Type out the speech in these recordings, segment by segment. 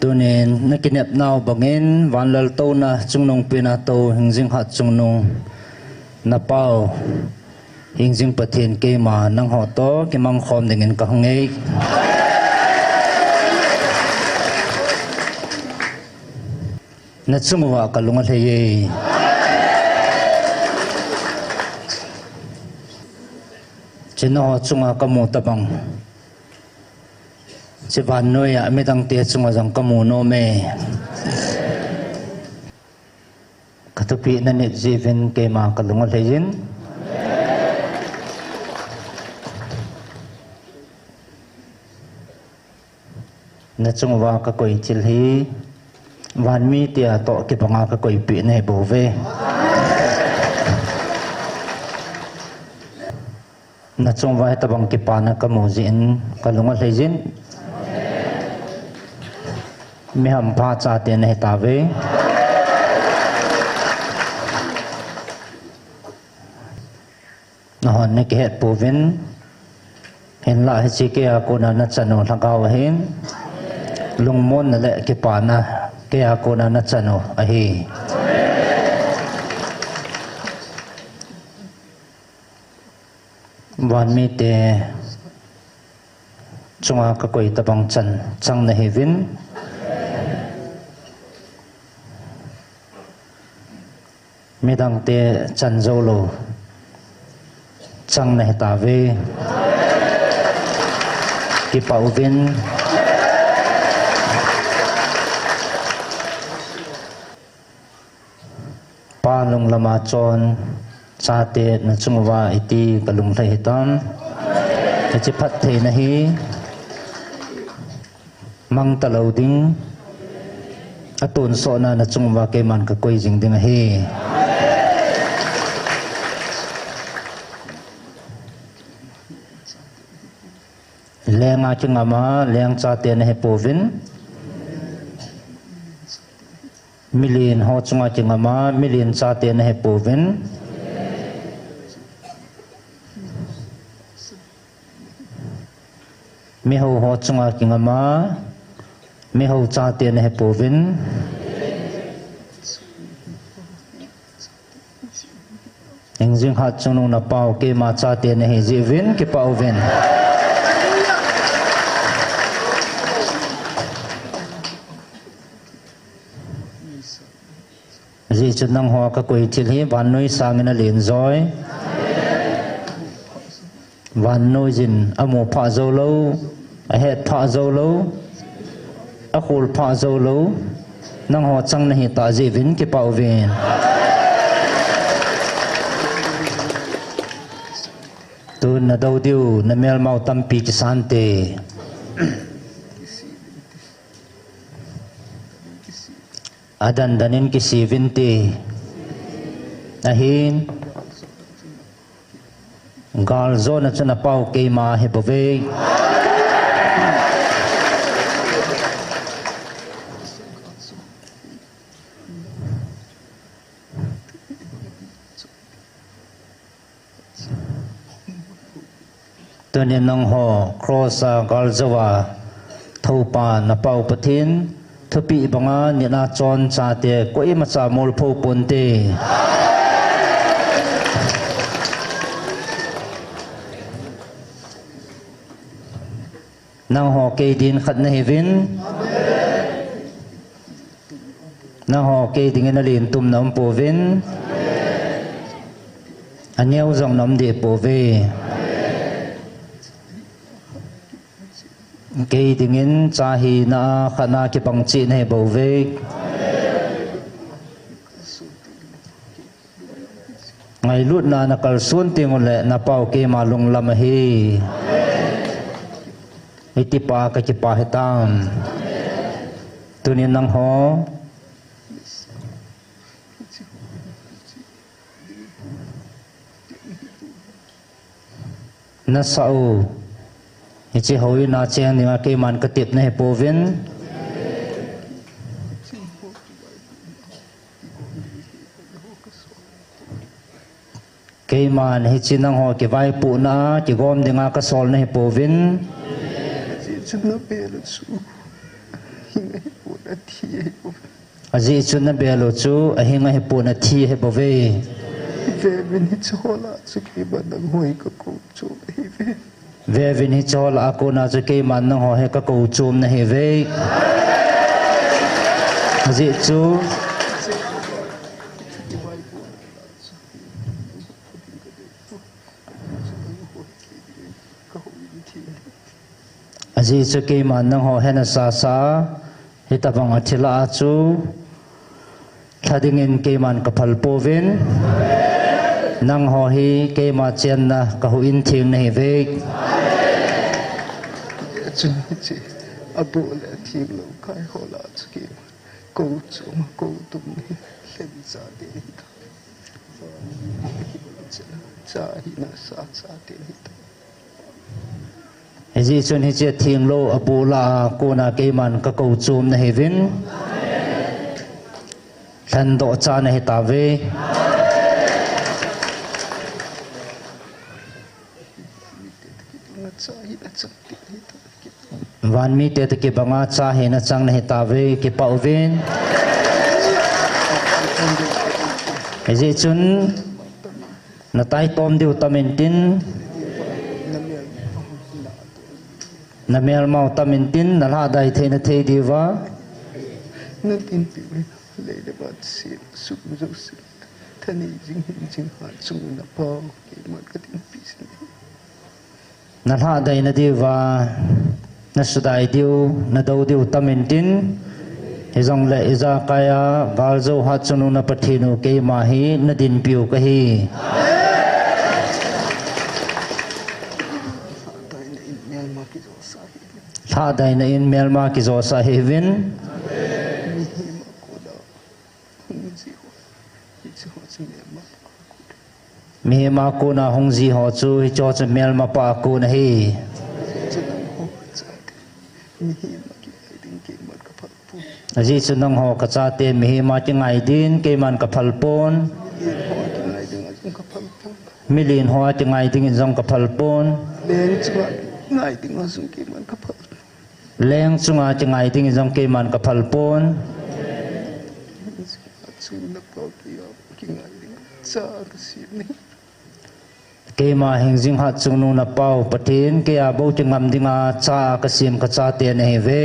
tunin nakinep nau bangin vanlal to na chungnong pinato hingjing hat chungnong napao hingjing pathin ke ma nang ho to kimang khom dingin ka hngei na chungwa kalunga leye chino chunga kamu tabang Ciban noya medang tia cunga jang kamu no me katupi na net jiven ke ma kalunga leyin na chungwa ka koi chilhi van mi tia to ki panga ka koi pi ne bove na chungwa tabang ki pana kamu jin kalunga leyin mi ham pha cha tiền này ta về nó hòn này cái hết bù vin hiện lại chỉ cái cô na channel thằng cao hen lung môn là lệ cái pa na cái cô na channel ahi van mi te chunga ka koi tabang chan chang na hi vin medang te chan zolo chang này ta về ki pau vin pa lung lama chon cha te na chungwa iti kalung thai hitam te chi phat the na hi mang talo ding atun so na chungwa ke man ka koi jing ding hi leng a chunga ma leng cha te na he povin million ho chunga chunga ma million cha te na he povin mi ho chunga kinga ma mi ho cha te na he povin engjing hat chunung na pau ke ma cha te na he jivin ki pau vin ji chun nang ho ka koi thil hi van noi sang na len zoi van noi jin amo pha zo lo a het pha zo lo a khul pha zo lo nang ho chang na hi ta ji vin ki pau vin tu na dau diu na mel mau tam pi ki san te adan danin ki sivinti ahin gal zona chana pau ke ma he bove tunin nang ho crossa gal zawa thopa na pau pathin thupi banga nina chon cha te koi ma cha mol pho pon te nang ho ke din khat na hevin nang ho ke ding na len tum nam po vin anyeu zong nam de po ve ke dingin chahi na khana ki pangchi ne bove ngai lut na nakal sun tingule na pau ke malung lam hi itipa ka ki pa hetam tunin nang ho na sao ichi hoi na cheng ninga ke man ka tip na he povin ke man hi chinang ho ke vai pu na ki gom dinga ka sol na he povin aji chu na belo chu ahinga he puna thi he bove Vevin hi chola chu ki badang hoi ka ko chu hi ve ve vin hi chol ako na chu ke man nang ho he ka ko chum na he ve aji chu aji chu ke man nang ho he na sa sa hi ta bang athila chu thadingin ke man ka phal povin nang ho hi ke ma chen na ka hu in thing na hi ve chu chi abo le thi lo kai hola chu ki ko chu ma ko tum ni len sa de cha hi na sa de aji chun hi che thing lo abu la ko na ke man ka ko chum na hi vin than do cha na hi ta ve van mi te te ki banga cha he na chang na hi ta ve ki pau vin aji chun na tai tom diu tamin tin na mel mau tamin tin na la dai the na the diwa na tin pi le le ba si su zo si thani jing ha chung na pa ki ma ka tin pi si na la dai na diwa na sudai diu na do diu tamin tin hezong le iza kaya galzo hat chunu na pathinu ke ma hi na din piu ka hi tha dai na in melma ki zo sa hi vin mi ma ko na hong ji ho chu hi cho cha melma pa ko na hi aji chu nang ho ka cha te mi ma ti ngai din ke man ka phal pon milin ho ti ngai ding in jong ka phal pon leng chu ngai ding ma sung ki man ka phal leng chunga ti ngai ding in jong ke man ka phal pon chu na pa ki ngai ding cha ka si ni ke ma heng jing ha chung nu na pau pathin ke a bo ti ngam dinga cha ka sim ka cha te ne ve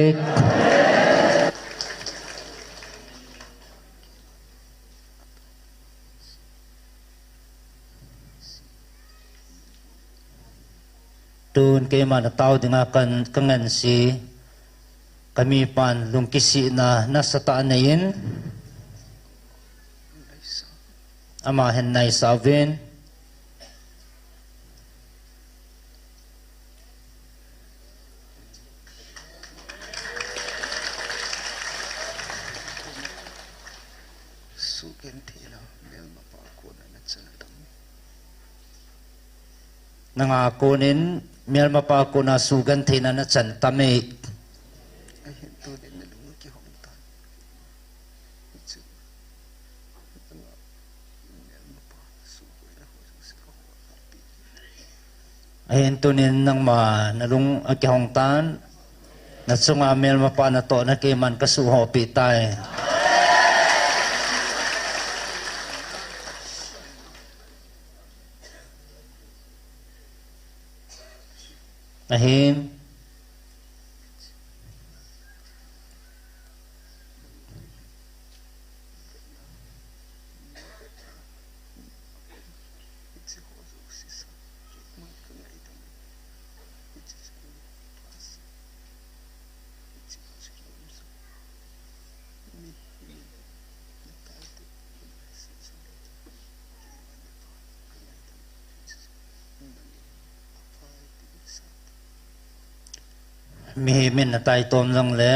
tun ke ma na tau dinga kan kangan si kami pan lungkisi na sata na yin ama hen nai savin su ken thi la mel ma pa ko na chan tam nanga konin melma pa ko na sugan thina na chan tame ai hen to de na lu ki hong ta chu mel ma pa su ko na ho su ko ahin tunin nang ma nalung akihong tan na sunga melma pa na to na ke man kasu ho pi tai ahin mi min na tai tom lang le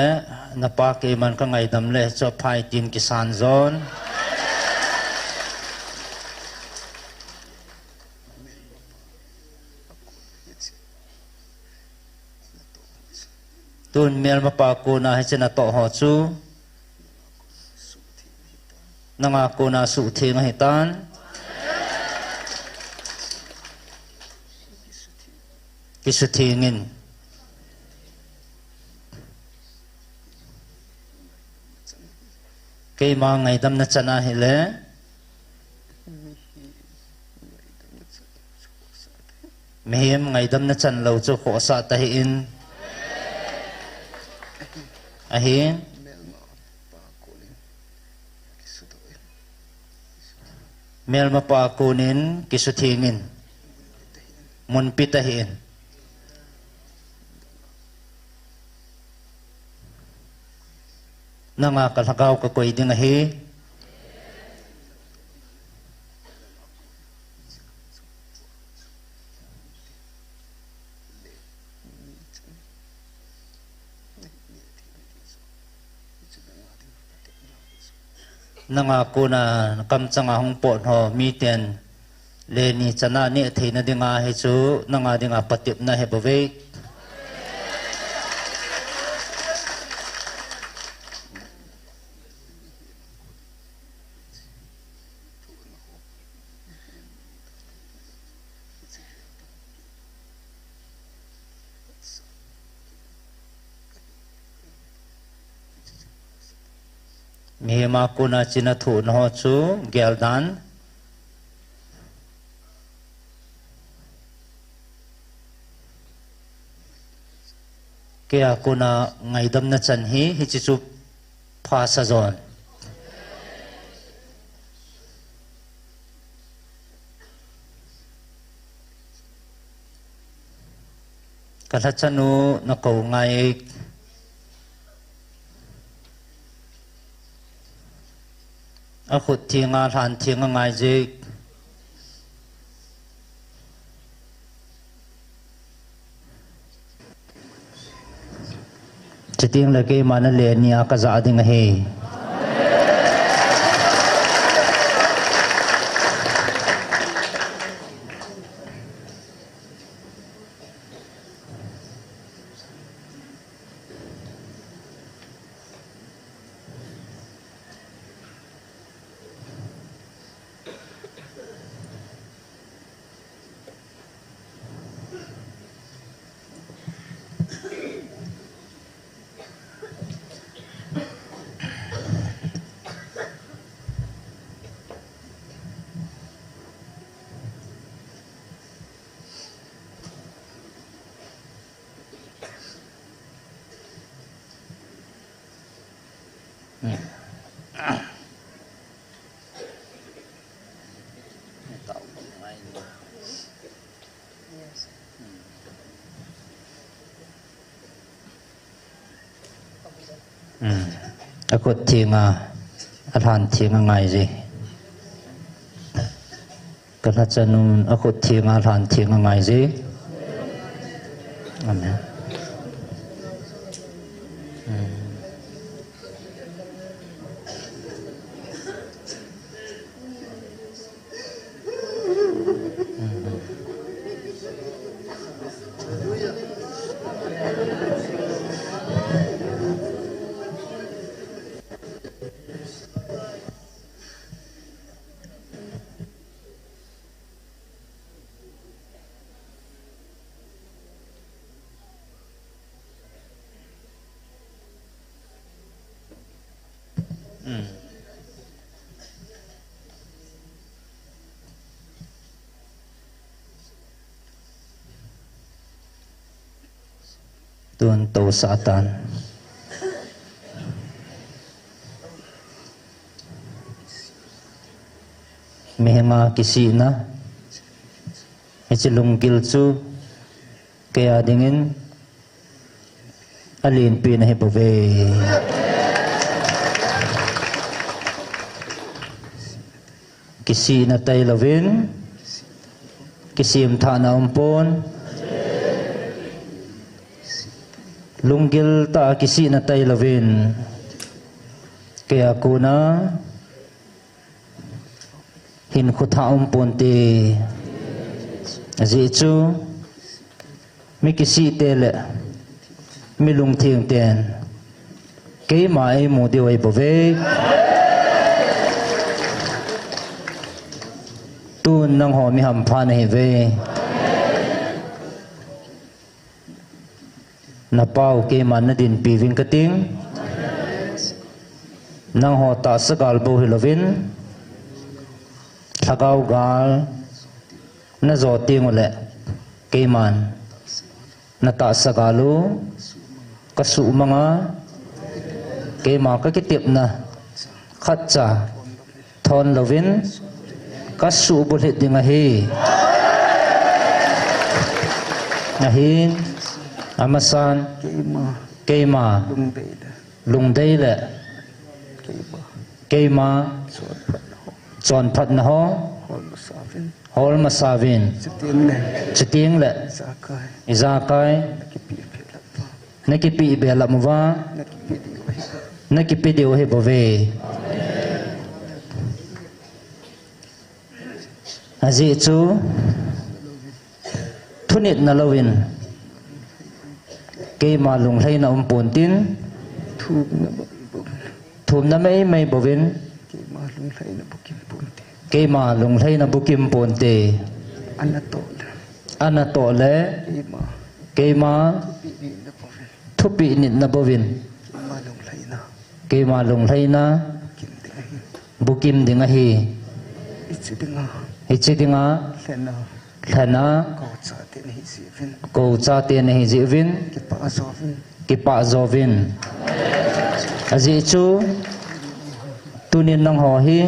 na pa ke man ka ngai dam le cho phai tin kisan zon tun mel ma pa ko na he chena to ho chu nanga ko na su the nga hitan kisu thingin ke ma ngai dam na chana hele mehim ngai dam na chan lo chu kho sa ta hi in ahin mel ma pa kunin kisuthingin mun pitahin nanga kalagaw ka koy ding ahi nanga kuna kam changa hong pot ho mi ten le ni chana ni theina dinga he chu nanga dinga patip na he bave mi ma kuna china thu no chu geldan kaya kuna ngai dam na chan hi chi chu pha sa zon kala chanu na ko ngai a khut thinga than thinga ngai je chiting la ke mana le ni a ka za ding he a khut thinga a than thinga ngai je kala chanun a khut thinga than thinga ngai je amen tuan tau satan mehma kisina echilung kilchu kaya dingin alin pin he bove kisina tay lovin kisim thana umpon lunggil ta kisi na tay lavin kaya kuna hin khutha ponte ji chu mi kisi tele mi lung thing ten ke mai mo de wai bove tu nang ho mi ham phan he ve na pau ke man na din pi ving kating nang ho ta sagal bo hilovin thagau gal na zo ting le keman na ta sagalu kasu mga kema ka kitip na khatcha thon lovin kasu bulit dinga hi nahin amasan kema lungdei le kema chon phat na ho hol masavin chiting le izakai nakipi bela muwa nakipi dio he bove azi chu thunit na lowin ke malung hlei na umpuntin thum na mai bovin ke malung hlei na bukim ponte anatole ke ma thupi nit na bovin ke malung hlei na bukim dinga hi ichidinga thana ko cha te nei jivin kipa zovin azi chu tunin nang ho hi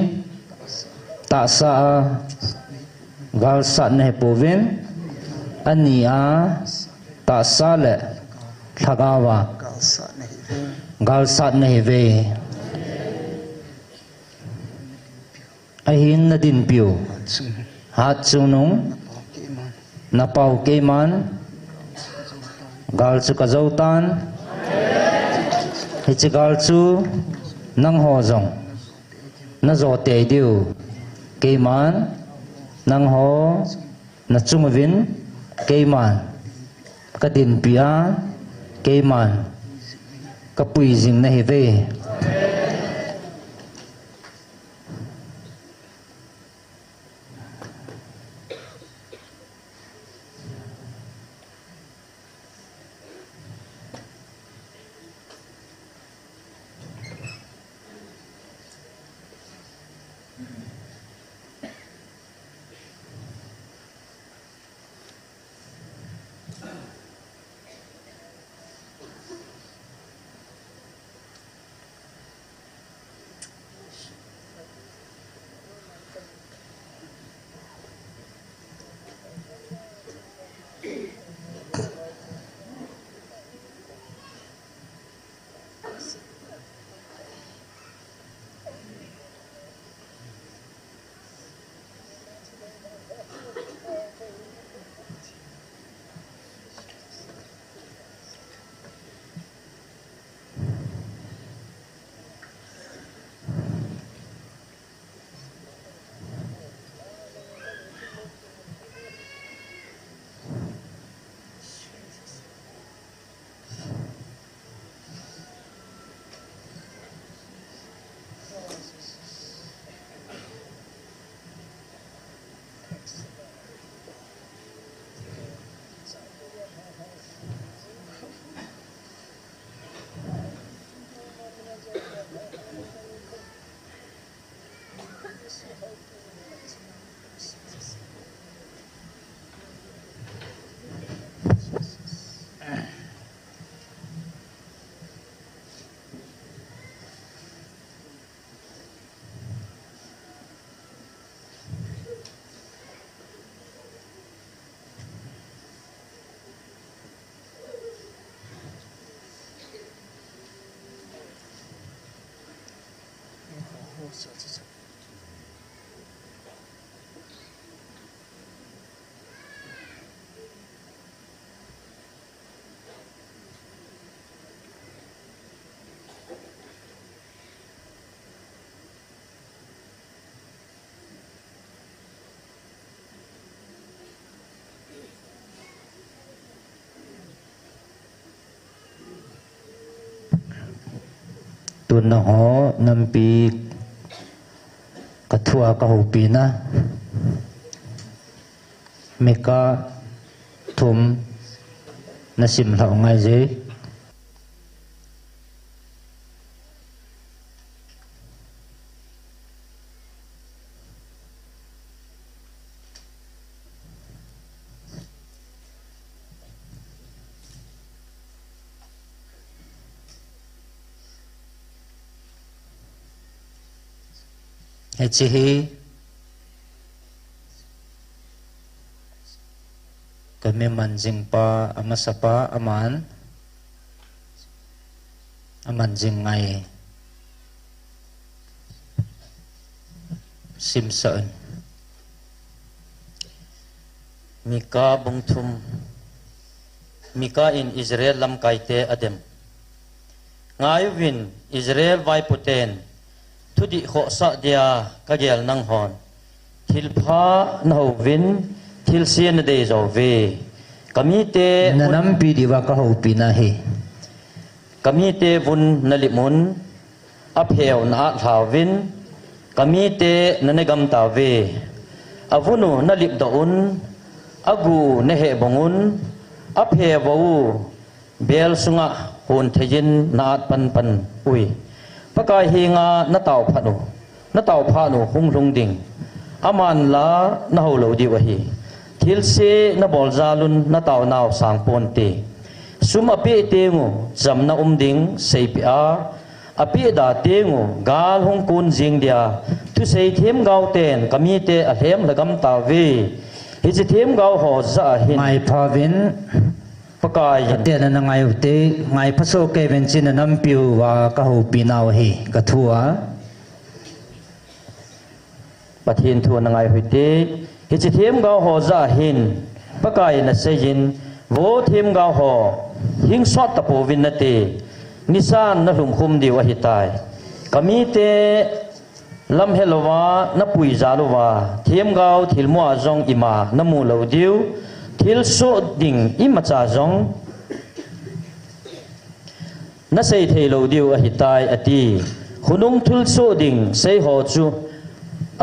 ta sa gal sa nei povin ania ta sa le thagawa gal sa nei ve ahin na din piu hat sunung napau keman gal chu kazautan hichi gal chu nang ho zong na zo te diu keman nang ho na chungwin keman kadin pia keman kapui jing na hi ve tuần na ho nam pi kathua ka ho pi na meka thum na sim lau ngai je Hecihi kami manjing pa amasapa aman amanjing ngai simsaun Mika bungtum Mika in Israel lam kaite adem ngayuwin Israel vai puten tudi khosa dia kagel nang hon thilpha nahwin thilsian de zove kamite nanampi diwa ka hopi na he kamite bun nalimun apheu na thawin kamite nanegam tawe avunu nalip daun agu nehe bongun aphe bau bel sunga hon thejin naat pan pan ui pakai hinga na tau phanu hung lung ding aman la na holo di wahi thilse na bol zalun na tau naw sang ponte suma pe tengu jam na ding seipia api da tengu gal hung kun jing dia tu sei them gau ten kamite a hem lagam ta ve hi je them gau ho za hin mai phavin pakai te na ngai te ngai phaso ke ven chin nam piu wa ka ho pinaw hi ka thua pathin thu na ngai huite hi je them gau ho za hin pakai na sejin wo them gau ho hing swat ta po vin na te nisan na lum khum di wa hi tai kamite lam helowa na pui zaluwa them gau thilmo azong ima namu lo diu thil so ding ima cha zong na sei thei lo diu a hitai ati khunung thul so ding sei ho chu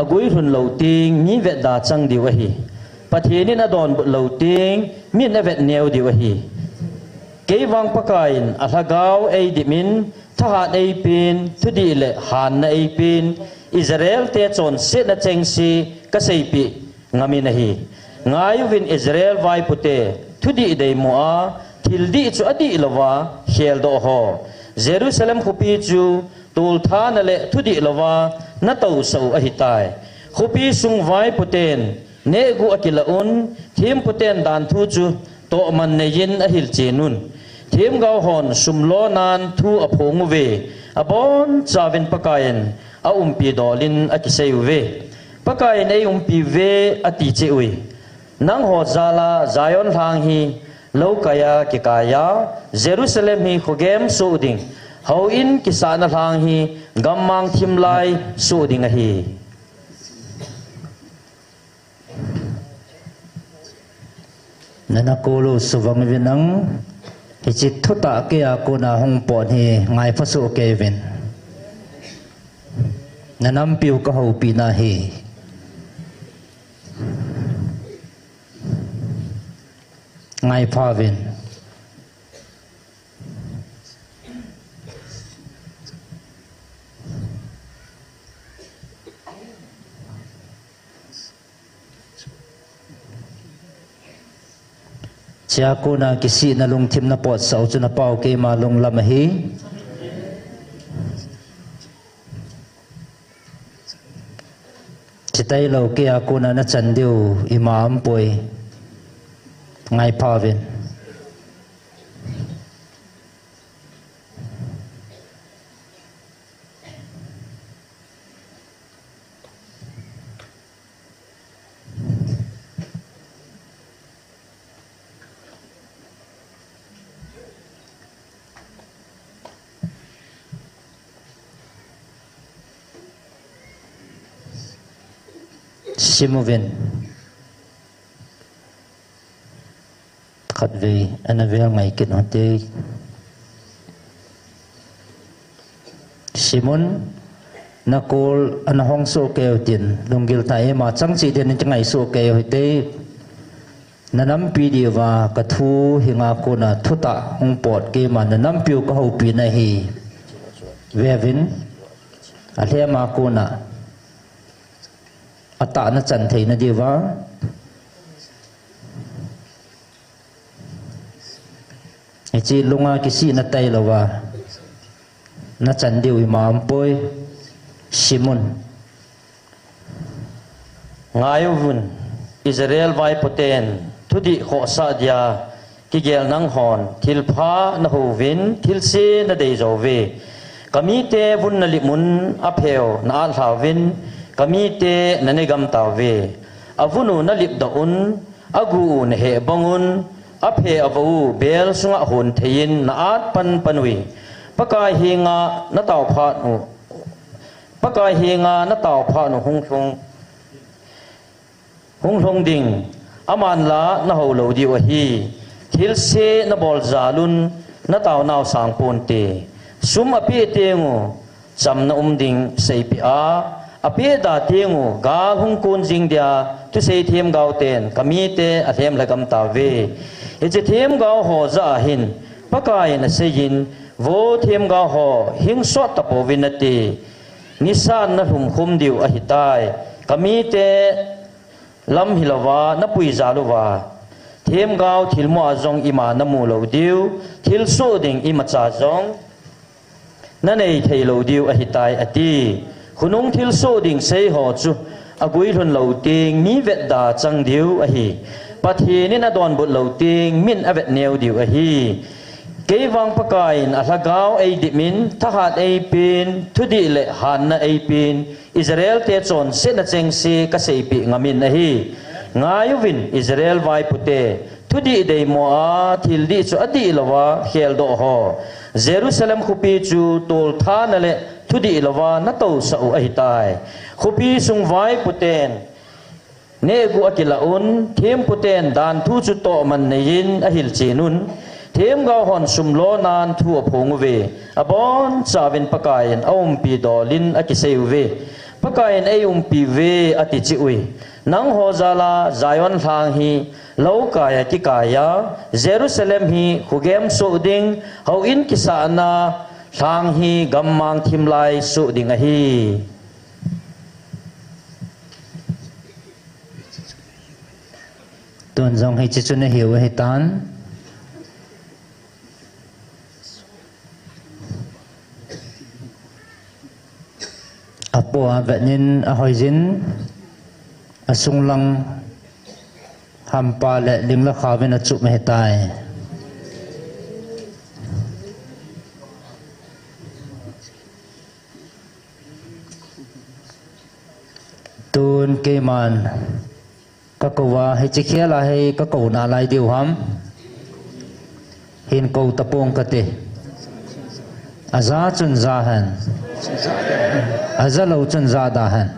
agui hun lo ting ni vet da chang diu a hi pathiani na don lo ting mi na vet neu diu a hi ke wang pakain a hlagau ei dimin thahat ei pin thudi le han na ei pin Israel te chon se na chengsi ka sei pi ngami na hi ngai win Israel vai pute thudi dei moa thildi chu adi lawa khel do ho Jerusalem khupi chu tul tha na le thudi lawa na tau so a hitai khupi sung vai puten ne gu akila un thim puten dan thu chu to man ne yin a hil chenun thim gau hon sumlo nan thu a phong ve abon chawin pakayen a umpi dolin a kisei ve pakayen ei umpi ve ati che ui nang ho zala Zion hang hi lo kaya ki kaya Jerusalem hi khogem so ding how in kisana hang hi gammang thimlai so ding a hi nanakolo suwang vinang hichit thuta ke akona hong pon hi ngai phaso kevin nanam piu ka ho pi na hi ngai phavin chia ko na kisi na lung thim na pot sau chu na pau ke ma lung lam hi chitai lo ke ko na chan diu imam poi ngai pavin simovin khát về anh về ngày kết hợp tê Simon nakol anh hong so kêu tiền lồng gil tay mà chẳng chỉ tiền những ngày so kêu tê nanam pi đi và cả thu hinga cô na thu ta hong pot ke mà nanam piu có hậu pi này hi về vin anh em mà cô na ata na chan thei na diwa chi lunga kisi na tai lawa na chan diu imam poi Simon ngayuvun Israel vai poten thudi kho sa dia ki gel nang hon thil pha na hovin thil se na dei zo ve kami te bun na limun apheo na al hawin kami te na negam ta ve avunu na lip da un agu na he bangun aphe avu bel sunga hun thein na at pan panui pakai hinga na taw pha nu pakai hinga na taw pha nu hung thong ding aman la na ho lo di wa hi thil se na bol zalun na taw naw sang pon te sum api tengu cham na ding sei pi a api da tengu ga hung kun jing dia tu sei them gau ten kami te a them la gam ta ve e je them gau ho za hin pakai na se yin vo them gau ho hing so ta po vinati nisan na hum khum diu a hitai kami te lam hilawa na pui zaluwa thêm gao thil mo azong ima na mu lo diu thil so ding ima cha zong na nei thei lo diu a hitai ati khunung thil so ding sei ho chu agui thun lo ting mi vet da chang diu a hi pathi ni na don but lo ting min avet neu diu a hi keiwang pakain a hlagau ei dimin thahat ei pin thudi le han na ei pin Israel te chon se na cheng si ka sei pi ngamin a hi ngayuvin Israel vai pute thudi dei mo a thil di chu adi lawa khel do ho Jerusalem khupi chu tol tha na le thudi lawa na to sa u a hi tai khupi sung vai puten ne gu akila un them puten dan thu chu to man nein a hil chinun thêm gao hòn sum lo nan thua phong về abon chawin pakain aum pi dolin akiseu ve pakain ei pi ve ati chi ui nang ho zala zion thang hi lo kaya ki kaya Jerusalem hi khugem so ding ho in kisana thang hi gammang thimlai so ding a hi tuần dòng hay chỉ cho nó hiểu hay tán apo avenin ahoizin asung lang hampa le ling la khawin achu me tai tun ke man ka kowa he chikhia la he ka ko na lai diu ham hin ko tapong kate aza chun za han azalo chun za da han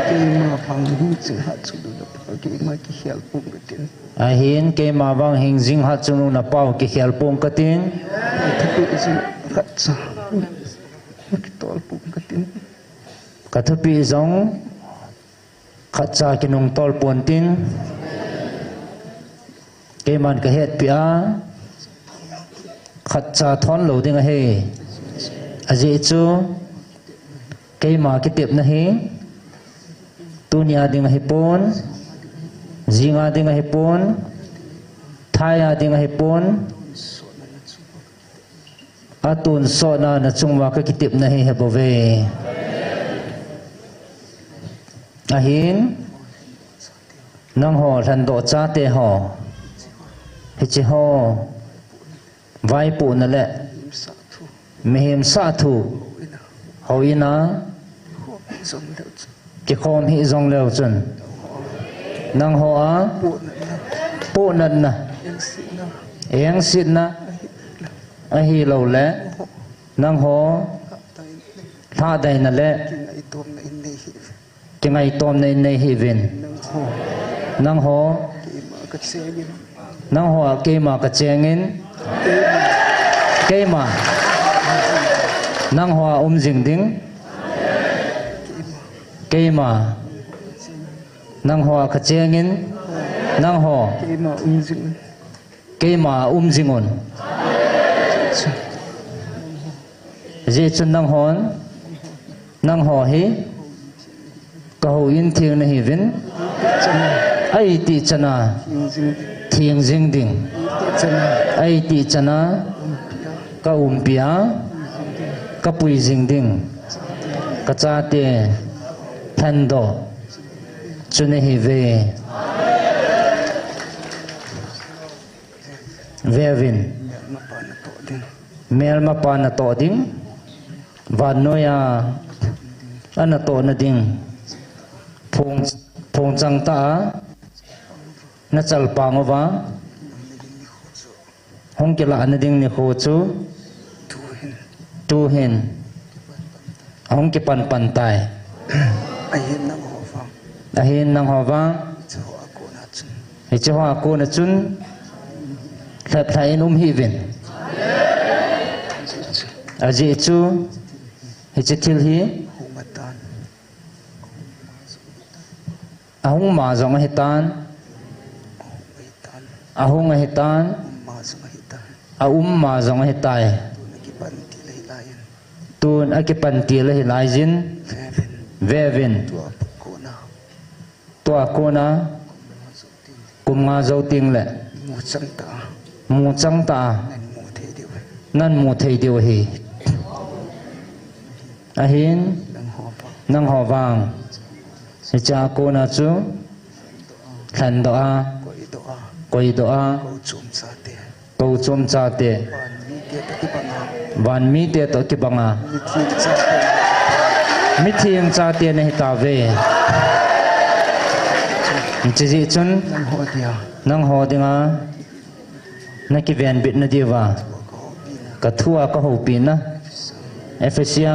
ke ma phang hu chi ha chu do ke ma ki hial pum gatin a hin ke ma wang hing jing ha chunu na pau ki khial pong katin thu pi sin khat sa ki tol pum gatin ka thu pi zong khat cha ki nung tol pon tin ke man ka het pi a khat cha thon lo ding a he aje chu ke ma ki tep na he tunia ding a he pon zinga ding a he pon thaya ding a he pon atun so na chungwa ka ki tep na he hebove ahin nang ho than do cha te ho hi chi ho vai pu na le sa thu mehem sa thu hoina zong le ki khom hi zong leo chun nang ho a pu nan na eng sit na a hi lo le nang ho tha dai na le ki ngai tom nei nei hi vin nang ho ke ma ka chengin ke ma nang ho jing ding ke ma nang ho ka chengin nang ho ke ma jingon je chun nang ho hi ka ho in thieng na hi vin ai ti chana thieng jing ding ai ti chana ka pia ka pui jing ding ka cha te than do chu ne hi ve vevin mel ma pa na to ding van noya ana to na ding phong chang ta na chal pangowa hong ke la na ding ni kho chu tu hin hong ke pan pan tai ahin nang ho wang hi chu ha ko na chun thlat thai hi vin aji chu hi chi thil hi ahung ma zong hi tan ahung hi tan ma zong hi tai tun akipan ti la hi lai jin vevin tua kona kum nga zo ting le mu chang ta nan mu thei diu hi ahin nang ho wang si cha kona chu than do a koi do a ko chum cha te van mi te to ki banga mi thiam cha te ne ta ve chi ji chun nang ho dinga na ki ven bit na diwa ka thua ka ho pi na efesia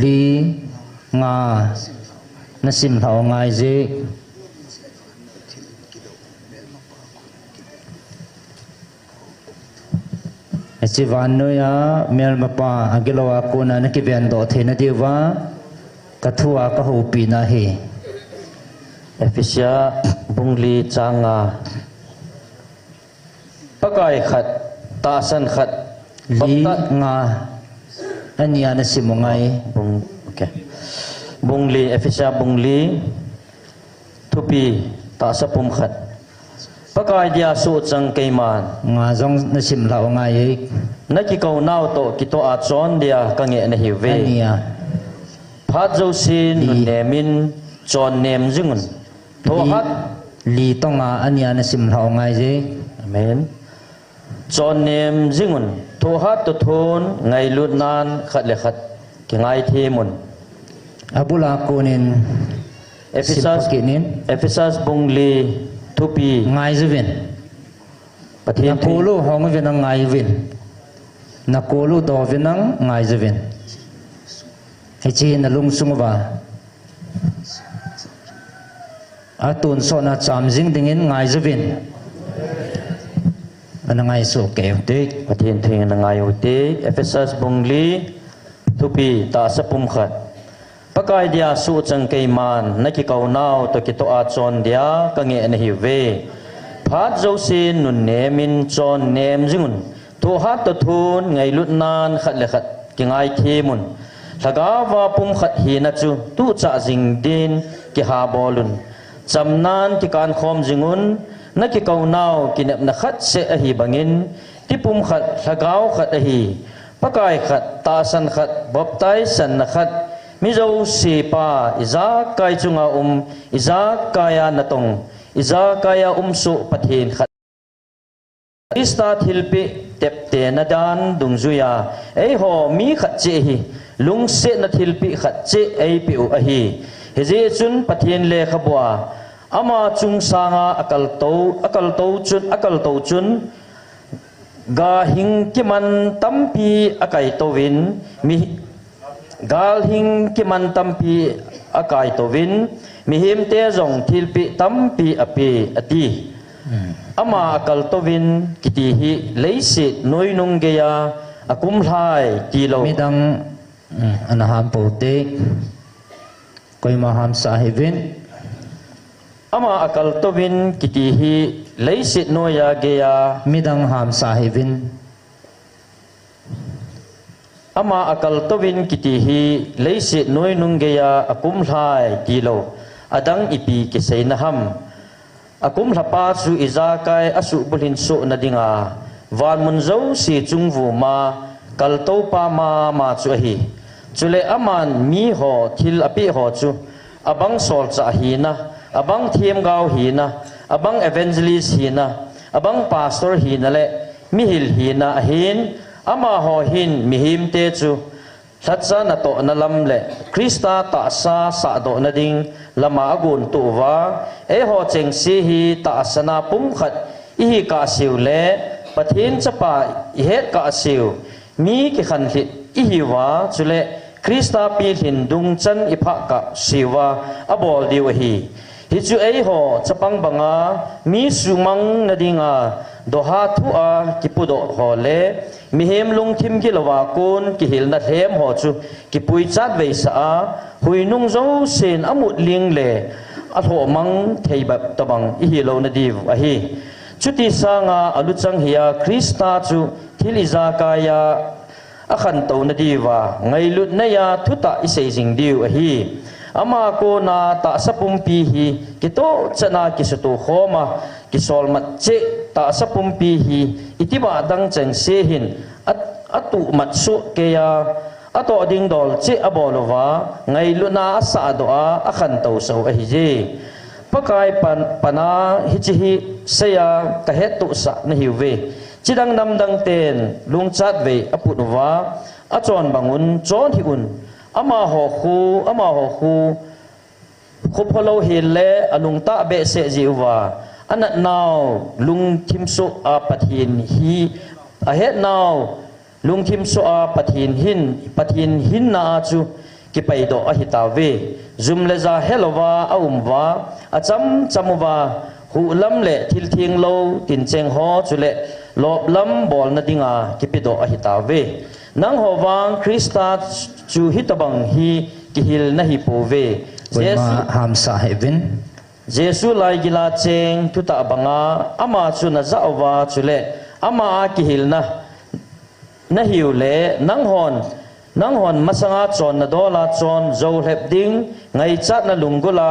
li nga na sim thau ngai je chi van no ya mel ma pa agilawa ko na ki ven do the na diwa ka thua ka ho pi na he Efesia bungli changa pakai khat ta san khat li nga ania na simongai bung okay bungli Efesia bungli thupi ta sa pum khat pakai dia su chang keiman nga zong na sim lao ngai na ki kau nau to ki to a chon dia ka nge na hi ve ania phat zo sin nemin chon nem jingun to hat li to nga ania na sim lao ngai je amen chon nem jingun to hat to thon ngai lut nan khat le khat ki ngai the mun abula konin Efesas bungli thupi ngai jevin pathian na kolu hong vin ang ngai vin na kolu do vin ang ngai jevin he chi na lung sung wa atun so na cham jing dingin ngai jevin ana ngai so ke te pathian thing na ngai uti Efesas bungli thupi ta sapum khat pakai dia su chang keiman na ki kau nau to ki to a chon dia ka nge na hi ve phat zo sin nun nemin chon nem jingun to hat to thun ngai lut nan khat le khat ki ngai themun thaga wa pum khat hi na chu tu cha jing din ki ha bolun chamnan ki kan khom jingun na ki kau nau ki nep na khat se a hi bangin ti pum khat thagau khat a hi pakai khat ta san khat baptai san na khat mi zo si pa iza kai chunga iza kaya natong iza kaya su pathin khat ista thilpi tepte na dan dungzuya ei ho mi khat che hi lung se na thilpi khat che ei pi u a hi heje chun pathin le khabwa ama chung sanga akal to chun ga hing ki man tampi akai to win mi gal hing ki man tampi akai to win mi him te zong thilpi tampi api ati ama akal to win kiti hi leisi noi nung ge ya akum hai ti lo midang anaham po te koi maham sahibin ama akal to win kiti hi leisi no ya ge ya midang ham sahibin ama akal to win kiti hi leisi noi nung ge ya akum hai ti lo adang ipi ki sei na ham akum lapa su izakai asu bulhin so na dinga van mun zo si chungwu ma kal to pa ma chu hi chule aman mi ho thil api ho chu abang sol cha hina abang thiam gau hina abang evangelist hina abang pastor hina le mihil hina hin ama ho hin mihim te chu thatsa na to na lam le krista ta sa do na ding lama agun tu wa e ho cheng si hi ta sana pum khat i hi ka siu le pathin chapa i het ka siu mi ki khan hit i hi wa chule krista pi hin dung chan i pha ka siwa abol diwa hi hi chu ei ho chapang banga mi sumang na dinga doha thu a kipudo ho le mi hem lung thim ki lawa kun ki hil na hem ho chu ki pui chat ve sa a hui nung zo sen amut ling le a tho mang thei bap tabang i hi lo na div a hi chuti sanga alu chang hiya krista chu thiliza kaya akhan to na diwa ngai lut na ya thuta isei jing diu a hi ama ko na ta sapum pi hi kito chana kisutu khoma kisol mat che ta sapum pi hi itiba dang cheng se hin atu mat su ke ya ato ding dol che abolova ngai luna asa do a akhan to so a hi je pakai pana hi chi hi seya ka het tu sa na hi ve chidang nam dang ten lung chat ve aputwa achon bangun chon hi un ama ho khu khupalo hile alung ta be se jiwa anat naw lung thimsu a pathin hi a het naw lung thimsu a pathin hin na chu ki paido a hitawe zum le za helova a umwa a chamuwa hu lam le thil thing lo tin cheng ho chule lob lam bol na dinga ki pido a hitawe nang howang krista chu hitabang hi kihil na hi pove Jesu ham sa heaven Jesu lai gila cheng tuta banga ama chu na zawa chule ama kihil na hiule nang hon masanga chon na dola chon zo lep ding ngai chat na lungula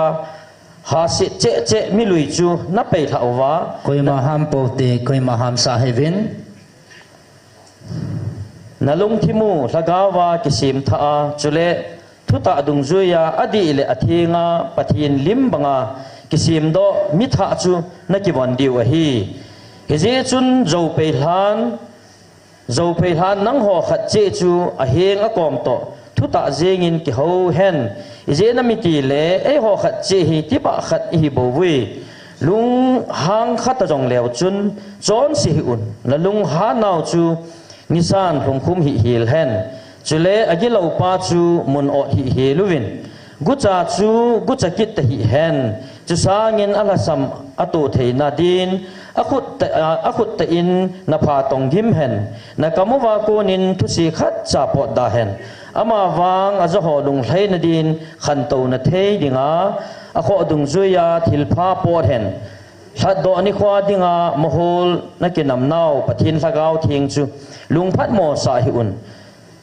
ha si che mi lui chu na pe thawa koima ham pote koima ham sa heaven nalung thimu lagawa kisim tha chule thuta dung zuya adi le athinga pathin lim banga kisim do mi tha chu na ki bon diu hi heje chun zo pe hlan nang ho khat che chu a heng a kom to thuta zengin ki ho hen ije na mi ti le e ho khat che hi ti ba khat hi bo wi lung hang khat jong lew chun chon si un na lung ha naw chu nisan hong khum hi hil hen chule agilo pa chu mun o hi heluwin gucha chu gucha kit hi hen chu sangin alasam atu theina din akhut ta in na pha tong gim hen na kamuwa ko nin thusi khat cha po da hen ama wang azo ho lung hlei na din khan to na thei dinga akho dung zuya thil pha po hen thad do ni khwa dinga mohol na kinam naw pathin lagau thing chu lung phat mo sa hi un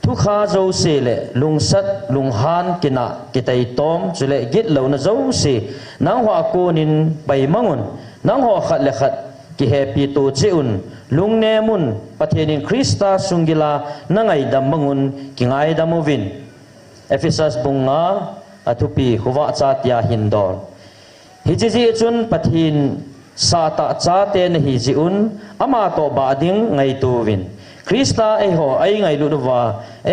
thu kha zo se le lung sat lung han kina kitai tom chule git lo na zo se nang hwa ko nin bai mangun nang ho khat le khat ki happy to cheun lung ne mun pathenin krista sungila nangai dam mangun ki ngai damovin Ephesus bunga atupi huwa cha tia hindol hiji chun pathin sa ta cha te na hi ji un ama to ba ding ngai tu win krista e ho ai ngai lu wa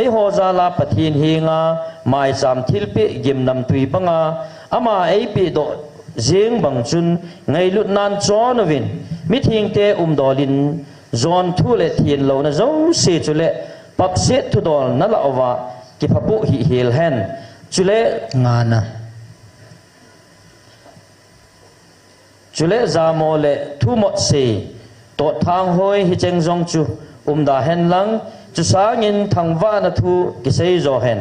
e ho za la pathin hi nga mai cham thil pe gim nam tui panga ama e pi do jing bang chun ngai lut nan chon win mi thing te dolin zon thu le thin lo na zo se chule pap se thu dol na la wa ki phapu hi hil hen chule ngana chule za mo le thu mo se to thang hoi hi cheng jong chu da hen lang chu sangin thangwa na thu ki sei zo hen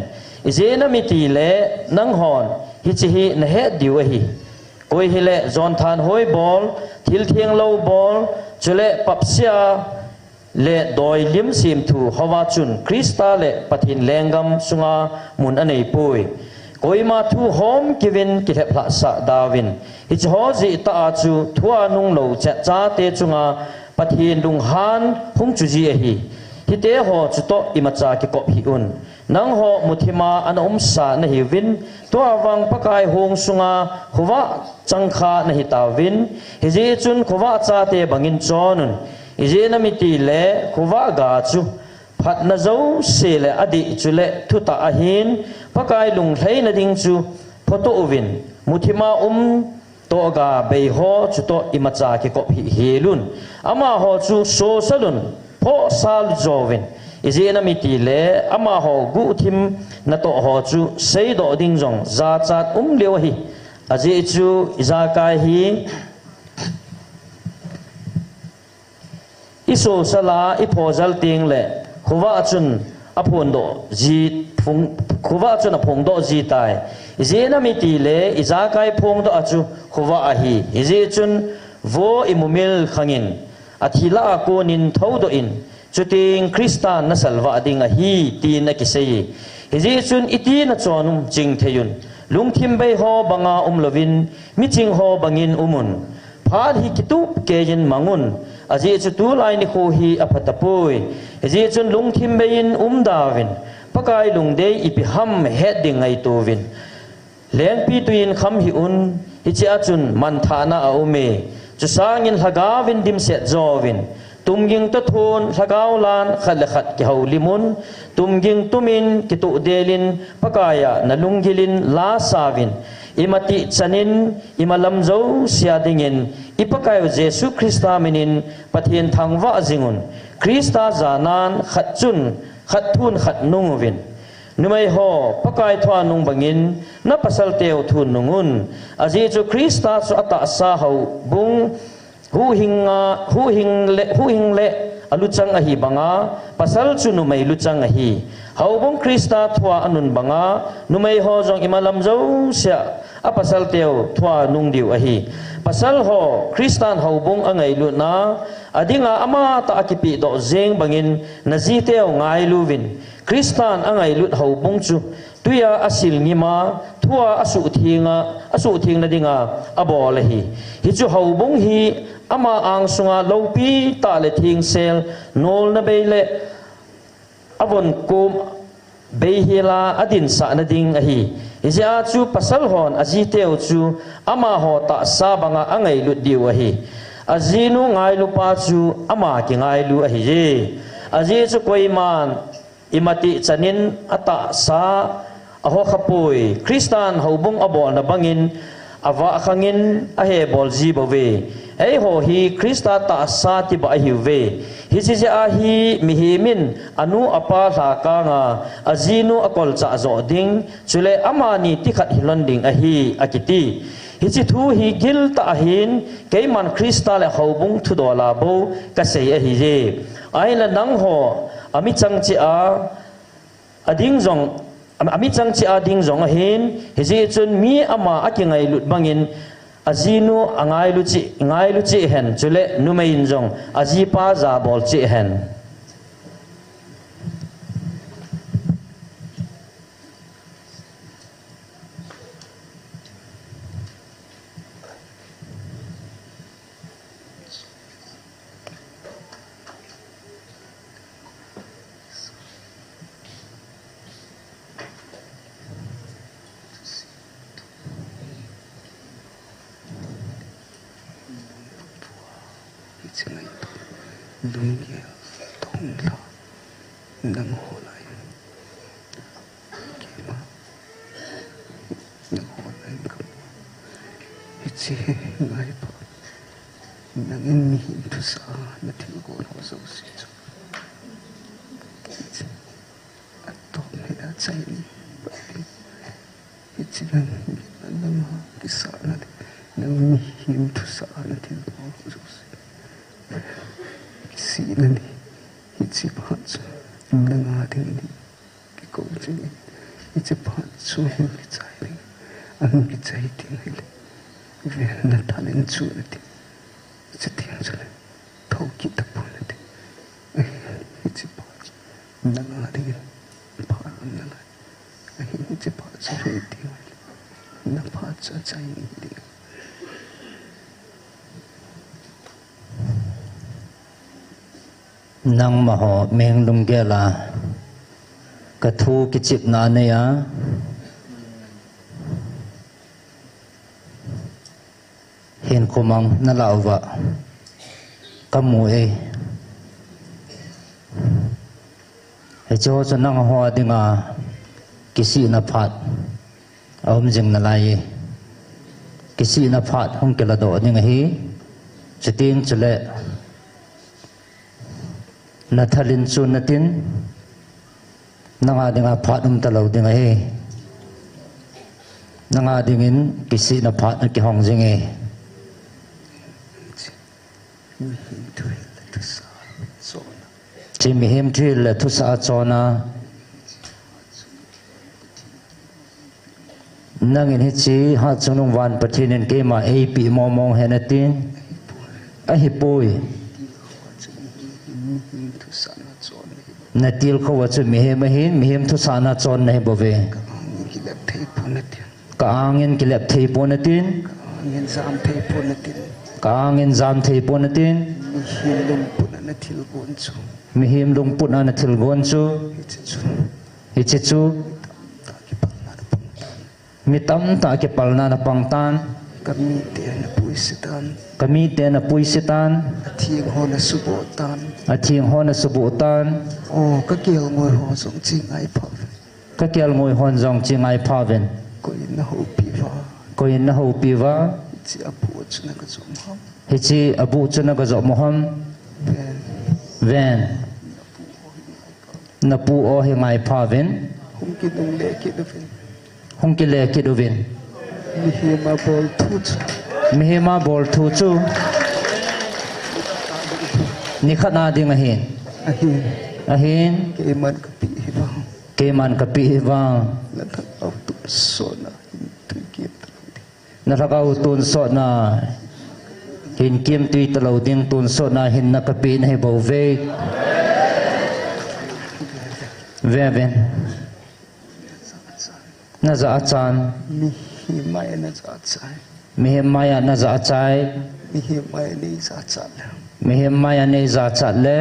izena mi ti le nang hon hi chi hi na he diu hi koi hi le zon than hoi bol thil thieng lo bol chule papsia le doi lim sim thu hawa chun krista le pathin lengam sunga mun anei pui koi ma thu hom kivin ki thepla sa dawin hi ho ji ta chu thua nung lo cha cha te chunga pathin lung han hung chu ji hi hite ho chuto imacha ki kop hi un nang ho muthima an sa na hi win to awang pakai hong sunga huwa changkha na hi ta win hi je chun khuwa cha te bangin chonun ije na miti le khuwa ga chu phat na zo se le adi chule thuta ahin pakai lung thlei na ding chu photo win muthima to ga bei ho chuto imacha ki kop hi helun ama ho chu so salun pho sal jovin ije na miti le ama ho gu thim na to ho chu sei do ding jong za chat lew hi aje chu iza kai hi iso sala ipozal ting le khuwa chun apon do ji phung khuwa chun phung do ji tai ije na miti le iza kai phung do achu khuwa ahi ije chun vo imumil khangin athila ko nin thodo in chuting kristan na salwa ding a hi ti na kisei ije chun iti na chonum jing theyun lungthim bei ho banga lovin miching ho bangin umun phad hi kitup keyin mangun aji chu tu lai ni kho hi aphatapoi aji chun lungthim bein dawin pakai lungdei ipi ham heading ai tovin leng pi tuin kham hi un hi cha chun man thana a ume chu sangin hagawin dim set jowin tumging to thon hagaw lan khal khat ki haulimun tumging tumin ki tu delin pakaya nalunggilin la savin imati chanin imalam zo siadingin ipakayo Jesu Krista minin pathin thangwa zingun Krista zanan khatchun khathun khatnungwin numai ho pakai thwa nung bangin na pasal teu thun nungun aji chu Krista chu ata sa ho bung hu hingle aluchang ahi banga pasal chu numai luchang ahi haubong Krista thwa anun banga numai ho jong imalam zo sia apasal teu thwa nung diu ahi pasal ho Kristan haubong angai lu na adinga ama ta akipi do zeng bangin nazi teu ngai luwin Kristan angai lut haubong chu tuya asil ngima thua asu thing na dinga abol hi hi chu haubong hi ama ang sunga lopi ta le thing sel nol na beile avon kum beihila adin sa na ding ahi ija chu pasal hon aji teu chu ama ho ta sa banga angai lut diu ahi azinu ngai lu pa chu ama ki ngai lu ahi je aji chu koiman imati chanin ata sa aho khapoi Kristan haubong abol na bangin awa khangin ahe bol ji bowe ei ho hi Krista ta sa ti ba hi ve hi ji a hi mihimin anu apa la ka nga azinu akol cha zo ding chule amani ti khat hilon ding a hi akiti hi chi thu hi gil ta hin keiman Krista le haubung thu do la bo ka sei a hi je ai la nang ho ami chang chi a ading zong ami chang chi a ding zong a hin hi ji chun mi ama akingai lut bangin azinu angai lu chi hen chule numain jong aji pa za bol chi hen Lungia tongla nang holay kima nang holay kamu itsi ngai pa nang inihim tu sa natin ko na sa usito itsi ato nila chayin itsi nang kisa natin nang inihim tu sa natin ko na sa usito sinani itsi patsu nangating ni kikoching itsi patsu ngitsai ang ngitsai tingile na tanin tsunati itsi tingzule tau kita punati itsi patsu nangating parang nangai itsi patsu tingile na patsu chai tingile nang maho meng lunggela kathu kichip na neya hin kumang nalawa kamu cho cho nang hoa dinga kisi na phat om jing na lai kisi na phat hong kela do dinga hi chitin chule na thalin chu natin nanga dinga phat talo dinga hi nanga dingin kisi na phat na ki hong jing chỉ mi hiểm thuyết là thu sa chona nangin hi chi ha chunung wan pathinin ke ma ei pi momong henatin a hi pui na til ko wa chu mi hiểm thu sa na chon nei bove ka angin kilap thei ponatin ka angin zam thei ponatin mi him lung put na thil gon chu hichichu mi tam ta ke palna na pangtan kami te na puisitan athiang hona subotan o ka kiel ngoi ho song ching ai pha ka kiel ngoi hon jong chingai phaven ko in na ho piwa chi apu chuna ka zum ham hichi abu chuna ka zo moham ven na pu o hi ngai phaven hong ki le ki dovin mi hi ma bol thu chu ni khana ding a hin ke man ka pi wa na thakau tun so na hin kim tui talo ding tun so na hin na ka pi na hi bo ve ven na za chan mi hi maya na za chai mi hi maya ne za chat le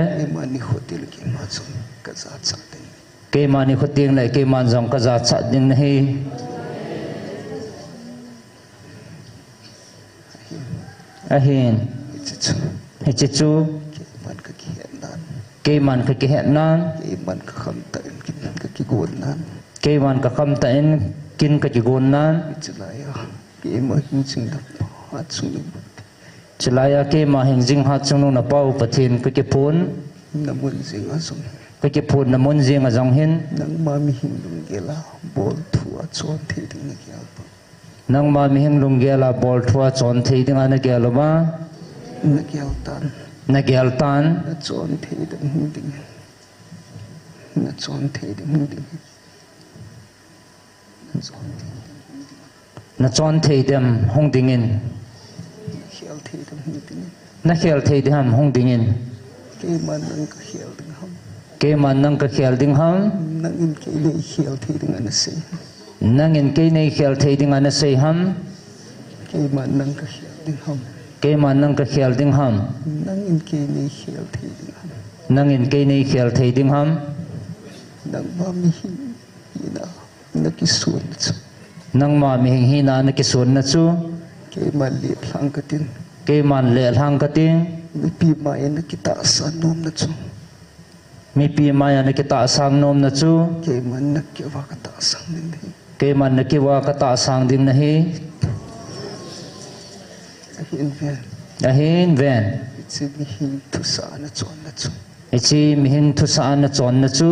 ke mani khoting le ke man jong ka za chat ding na hi ahin hichichu ke man ka ki het nan ke man ka kham ta in kin ka ki gon nan chilaya ke ma hing jing ha chung na pau pathin ka ki phun ka ki phun na mun jing a jong hin nang ma mi hing lung gela bol thua chon thei ding ana gelo ba na gel tan na chon thei dem hong dingin na khel thei dem hong dingin ke man nang ka khel ding ham nangin ke nei khel thei ding ana sei ham ke man nang ka khel ding ham nangin ke nei khel thei ding ham nang ma mi hi na na ki sun na chu ke man le hlang ka tin mi pi ma ya na ki ta sang nom na chu ke man na ki wa ka ta sang ding na hi ahin ven ichi mi hin thu sa na chon na chu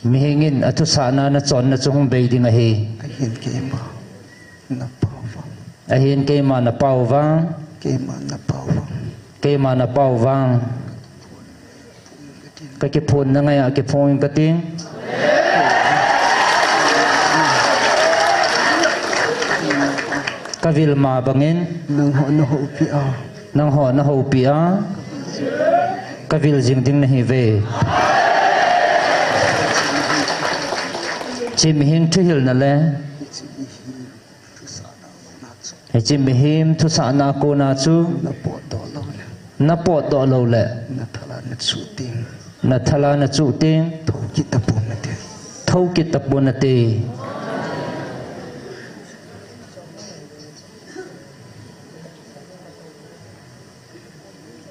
mi hingin atu sa na na chon na chu hong bei ding a hi ahin ke ma na pau wang ka ki phun na ngai a ki phone ka ting ka vil ma bangin nang ho na ho pi a ka vil jing ding na hi ve chi mi hin thu hil na le chỉ mi him thu sa na cô na chú na po do lo le na po do lâu lệ na thala na su ting na thala na chu ting tho ki ta pon na te thâu kít tập buồn tê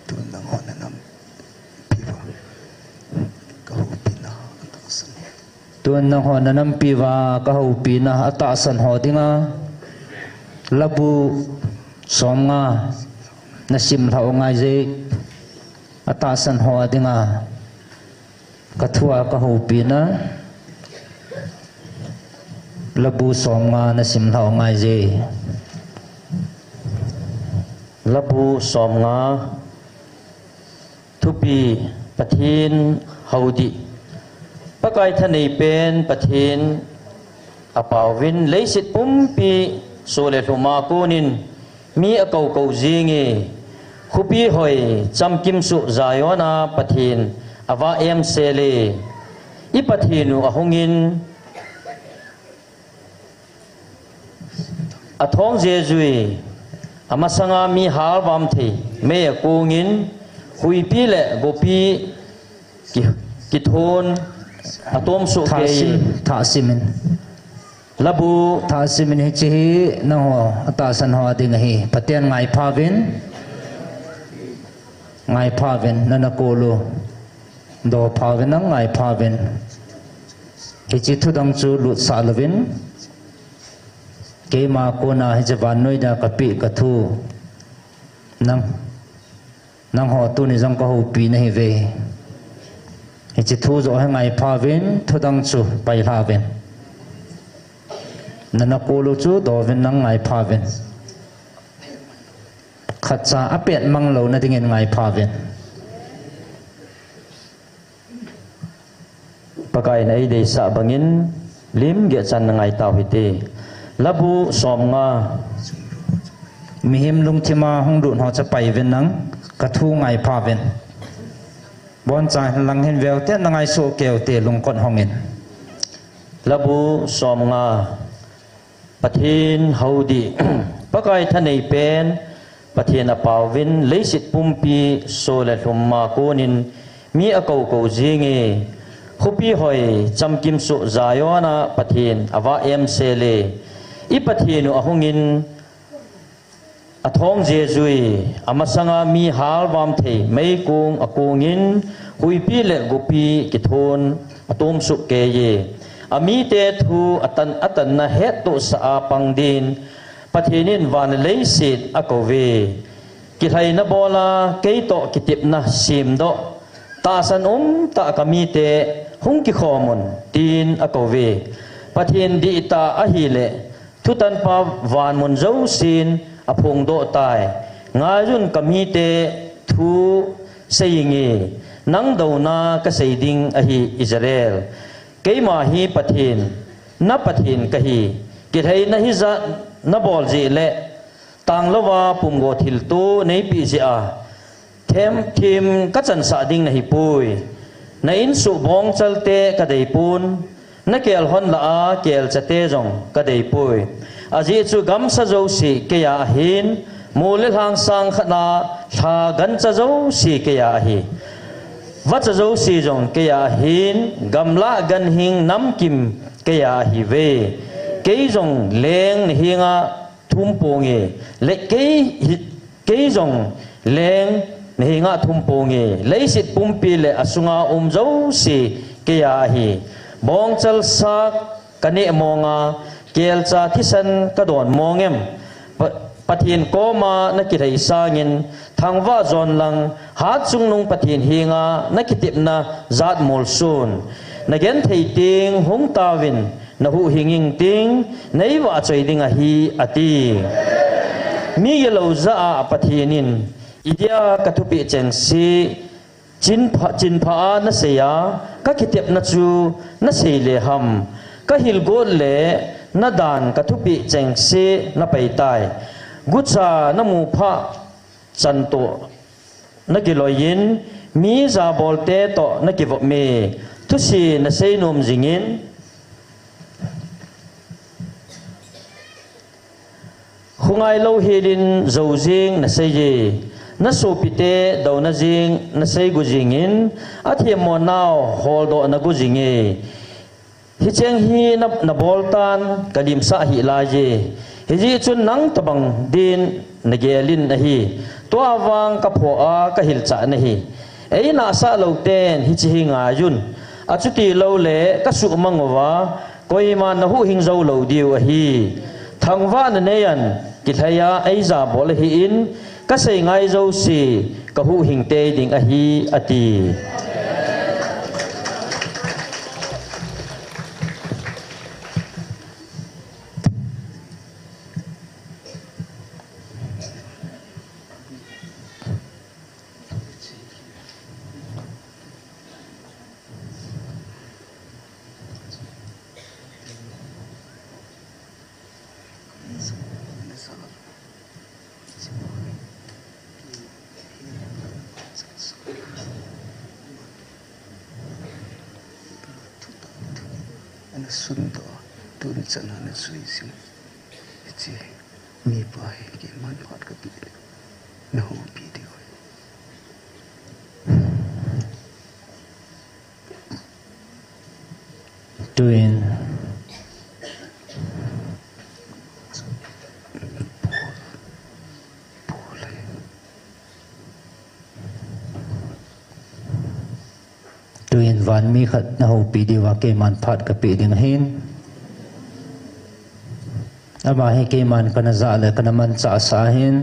tu na ho na nam piwa ka ho pina ta san tuan na ho na nam piwa ka ho pina ata san ho dinga labu som nga na sim thau ngai je ata san ho dinga ka thua ka ho pina labu som nga na sim thau ngai je labu som nga thupi pathin haudi pakai thani pen pathin apawin leisit pumpi sole thuma kunin mi akau kau zingi khupi hoi chamkim su zayona pathin awa em sele I pathinu ahungin athong jejui amasanga mi halwam the me akungin hui pi le gopi ki thon atom su ke tha simin labu tha simin hi chi na ho ata san ho ding hi patian ngai phawin nana kolo do phawin nang ngai phawin hi chi thudang chu lut salwin ke ma ko na hi jawan noi da kapi ka thu nang ho tu ni jang ka ho pi na hi ve hi chi thu zo ngai phawin thudang chu pai phawin nana kolo chu do vin nang ngai phawin khatsa apet manglo na dingin ngai phawin pakai na ide sa bangin lim ge chan ngai taw hite labu som nga mihim lung thima hong dun ho cha pai vin nang ka thu ngai phawin bon cha lang hin vel te nangai so keu te lung kon hongin labu som nga pathin haudi pakai thanei pen pathin apawin leisit pumpi sole thumma konin mi akau ko jinge khupi hoi chamkim su zayona pathin awa em sele I pathinu ahungin athong jejui amasanga mi halwam the mei kung akungin huipi le gopi ki thon atom su ke ye ami te thu atan na het to sa pangdin pathinin van leisit akove ki thai na bola ke to kitip na sim do ta san ta kami te hung ki khomun tin akove pathin di ta ahile thutan pa van mun zo sin aphung do tai ngajun kami te thu sayingi nang do na ka seiding ahi Israel keima hi pathin na pathin kahi kithai na hi za na bol ji le tanglawa pumgo thil tu nei pi ji a them thim ka chan sa ding na hi pui na in su bong chalte ka dei pun na kel hon la a kel chate jong ka dei pui aji chu gam sa zo si ke ya hin mulil hang sang khana tha gan cha zo si ke ya hi wat cha zo si jong ke ya hin gamla gan hing nam kim ke ya hi ve ke jong leng hinga thum ponge le ke jong leng hinga thum ponge leisit pumpi le asunga zo si ke ya hi bong chal sak kani monga kel cha thisan kadon mongem pathin koma na kithai sangin thangwa zon lang hat chung nung pathin hinga na kitip na zat mol sun na gen thei ting hung tawin na hu hinging ting nei wa choi ding a hi ati mi yelo za a pathinin idia kathupi cheng si chin pha na seya ka kitip na chu na seile ham ka hil gol le na dan kathupi cheng si na paitai gucha na mu pha chanto na kiloyin mi za bolte to na kivo me tu si na seinom jingin khungai lo helin zo jing na sei ye na so pite do na jing na sei gu jingin athiam mo naw hol do na gu jinge hi cheng hi na boltan kadim sa hi la ye hi ji chun nang tabang din na gelin na hi to awang ka pho a ka hil cha na hi ei na sa lo ten hi chi hi nga yun achuti lo le ka su mangwa koima na hu hing zo lo diu a hi thangwa na ne yan ki thaya ei za bol hi in ka sei ngai zo si ka hu hing te ding a hi ati ana sundo tun chana na sui sim chi mi pai ke man phat ka pi na ho pi de tuin tuin van mi khat na ho pi di wa ke man phat ka pi ding hin ama he ke man kana za le kana man cha sa hin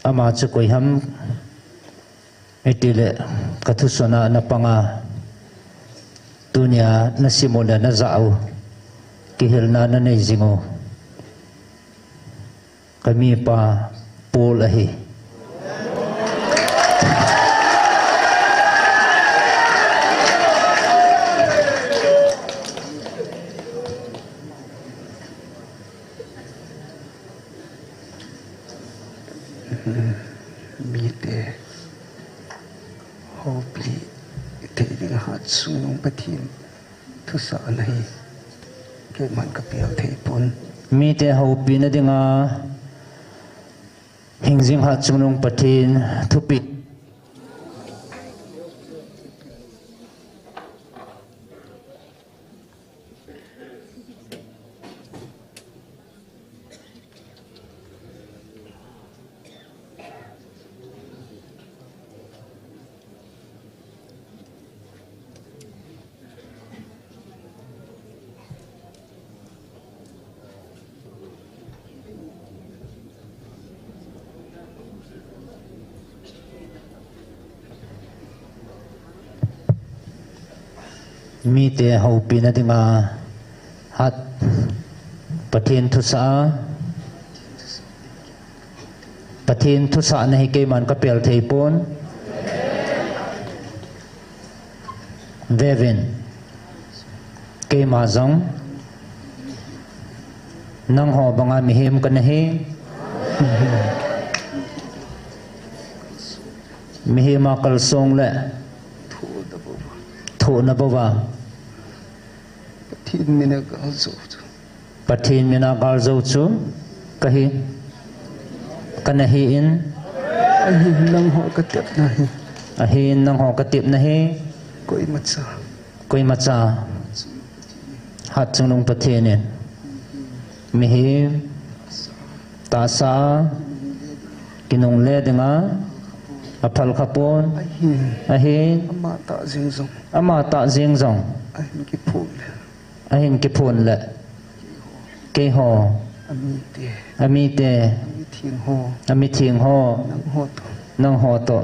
ama chu koi ham etile kathu sona na panga dunia na simola na zau kihil na na nei zingo kami pa pol ahi mite hopi te ding hat sunung pathin thu sa nahi ke man ka pial thei pon mi te ho pi na dinga hingjing ha chunung pathin thupi mi te ho pi na dinga hat pathin thu sa pathin thu sa na hi ke man ka pel thei pon vevin ke ma zong nang ho banga mi hem ka na hi mi he ma kal song le thu na bawa pathin mina gal zo pathin mina gal zo chu kahi kanahi in ahi nang ho ka tep na hi ahin nang ho ka tip na hi koi macha hat chunung pathin in mi hi ta sa kinong le denga aphal khapon ahin ama ta jing zong ahin ki phun le ke ho ami te ami thing ho nang ho to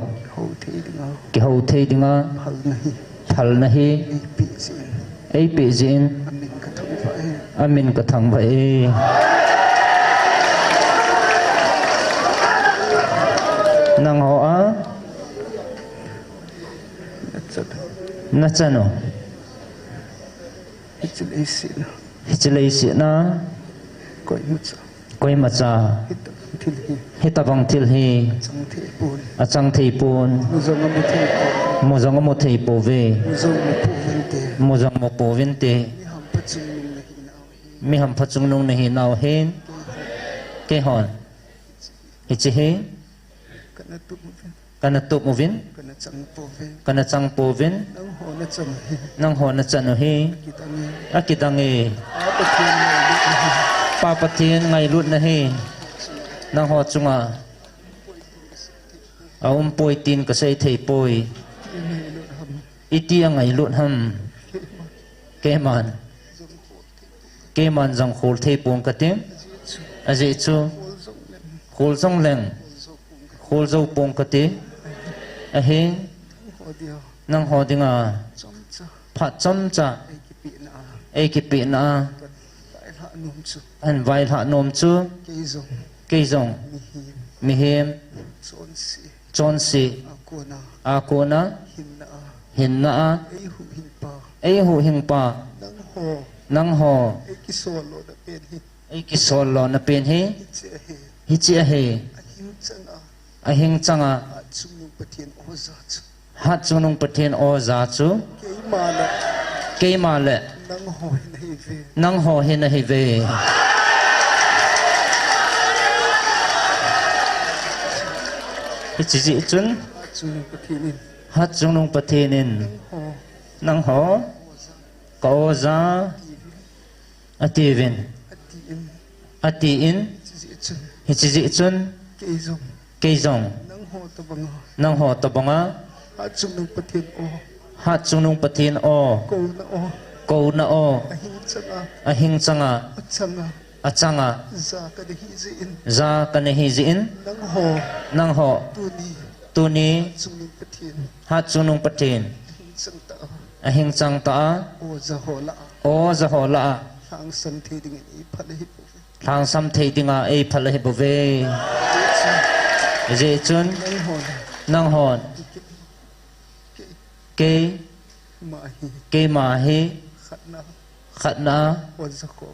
ki ho thei dinga phal na hi ei pi jin amin ka thang vai nang ho a na chano hichilei si na koi macha hitabang thil hi achang thei pun mozong mo thei po ve mozong mo po vin te mi ham phat chung nung na hi nau hen ke hon hi chi hi kana tu mo vin kana tup mo vin kana chang po vin kana chang po vin nang ho na cham hi nang hon na chan hi kita ni akitang e apa tu ni pa patien ngai lut na hi nang ho chunga poi tin ka sei thei poi iti angai lut ham ke man jang khol thei pong ka ting aje chu khol jong leng khol zo pong ka ti a he ho dia nang ho dinga chom cha phat chom cha ai ki pi na e ki pi na vai la num chu an vai la nom chu ke zong ke jong mi hi mi hem chon si chon si a ko na hin na a ai hu hin pa ei hu hin pa nang ho nang ho ai ki so lo da pen hi ei ki sol lo na pen hi che he hi chi a he a hin chang a hing changa a chung nu pathian o za chu hat chu nung pathian o za chu ke ma la ke ma le nang ho hin hi ve nang ho hin a hi ve hi chi chi chun a chung nu pathian in hat chu nung pathian in ho nang ho ko za ativin ati in ati in chi chi chun hi chi chi chun ke ke zong zong nang ho ta banga nang ho to banga a chung nu pathian o hat chung nung pathian o ko na o ko na o a hin changa a hing changa a changa a changa za ka de hi ze in za ka ne hi zi in nang ho nang ho tu ni tu ni chung nu pathian hat chung nung pathian hin chang ta a hing chang ta o za ho la o za ho la hang san the ding i pha le hi po thang sam thei dinga e phal he bo ve je chun nang ho nang hon ke ma hi ke ma he khat na khat na o za ko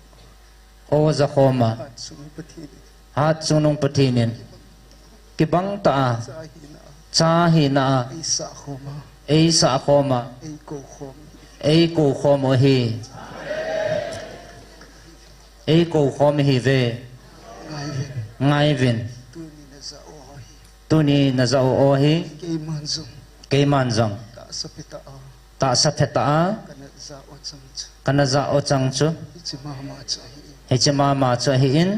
o za khoma a chung nu pathian hat chung nung pathian in ki bang ta za hi na cha hi na ai sa kho ma e sa khoma ai ko khom e ko khom hi e ko khom hi ve ngai ve ngai vin tu ni na za o hi tu ni na za o hi ke man zong ke man jang ta sa pita a ta sa pheta a kana za o chang chu kana za o chang chu chi ma ma cha hi he che ma cha hi in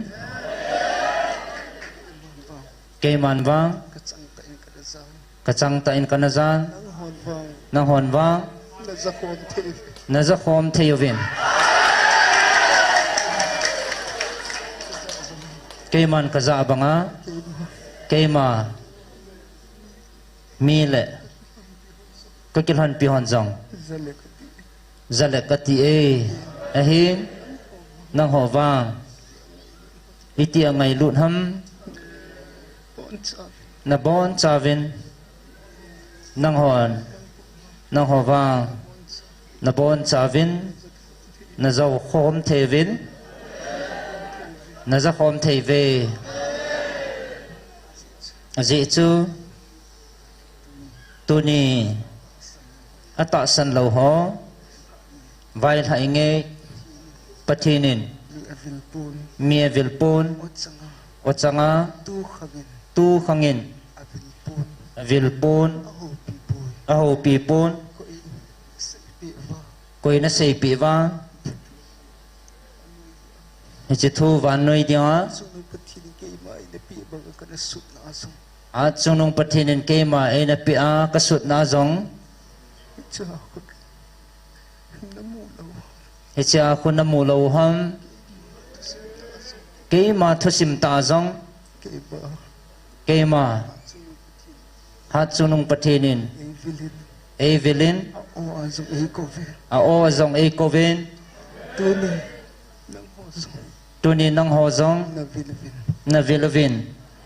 ke man wang ka chang ta in ka za ka chang ta in kana zan nang hon wang nang hon wang na za khom the na za khom thei vin ke man ka za banga ke ma mi le ko kil han pi hon jong za le ka ti zale ka ti e a hin nang ho wang iti angai lut ham bon cha na bon chavin nang ho wang na bon chavin na zo khom thevin na za khom thei ve ji chu tu ni ata san lo ho vai thai nge pathinin ni avil pun mie vil pun o changa o changa tu tu khagin khangin avil pun vil pun a ho pi pun a ho pi pun ko i se pi va koi na sei pi wa he chi thu van noi dia chung nu pathian ke mai de pi ba ka na sut na so a chunung pathinin ke ma e na pi a ka sut na zong cha ko na mu lo he cha khu na mu lo ham ke ma thu sim ta zong ke ba ke ma ha chunung pathinin e e vilin vilin o a zo e ko ve a o zong e ko ven tu ni nang ho zo tu ni nang ho zong na vil vin na vil vin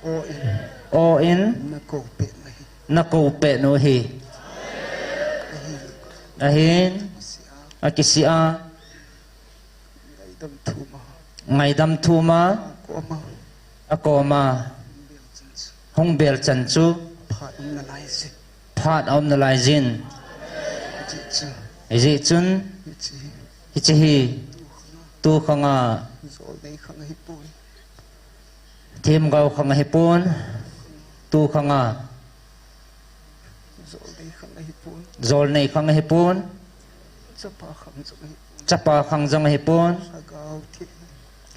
o in o in na ko pe na hi na ko pe no hi a hin a kisia ai dam thu ma ngai dam thu ma ko ma a ko ma hong bel chan chu pha na lai se phat om na lai jin chi cha ji chun chi hi chi hi tu khanga zol nei khang hi pun thêm gạo khanga hipun tu khanga zol nei khang hi pun zol nei khanga hipun chapa khang zong hi chapa khang jang hipun agau thi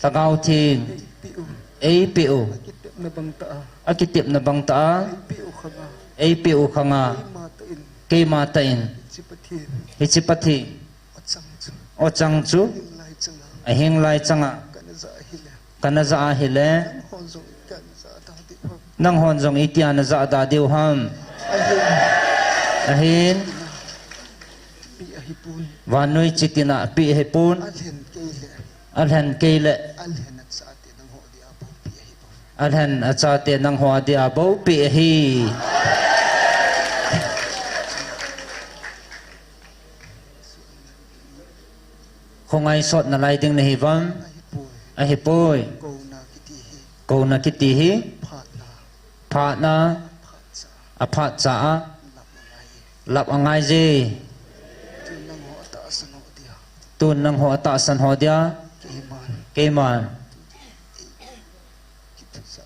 tagaw thing piu ei piu kitep na bang ta akitip na bang ta piu khanga ei piu khanga ma ta in ke ma ta in chipathin hichipathi achang chu o chang chu lai chang a hing lai changa kana za hile kana za hile hon zong kan za ta di ho nang hon jong itian za da deu ham a hin pi hi pun vanui chitina pi hipun alhen keile alhen keile alhen sa te nang ho di apo pi hi pun alhen acha te nang hoa dia bo pi hi khongai sot na lai ding na hi vam a hi poi ko na kiti hi ko na kiti hi phat na pha na phat sa a pha cha lap ngai lap angai je tu nang ho ta san ho dia tun nang ho ta san ho dia ke man ke man kitu sa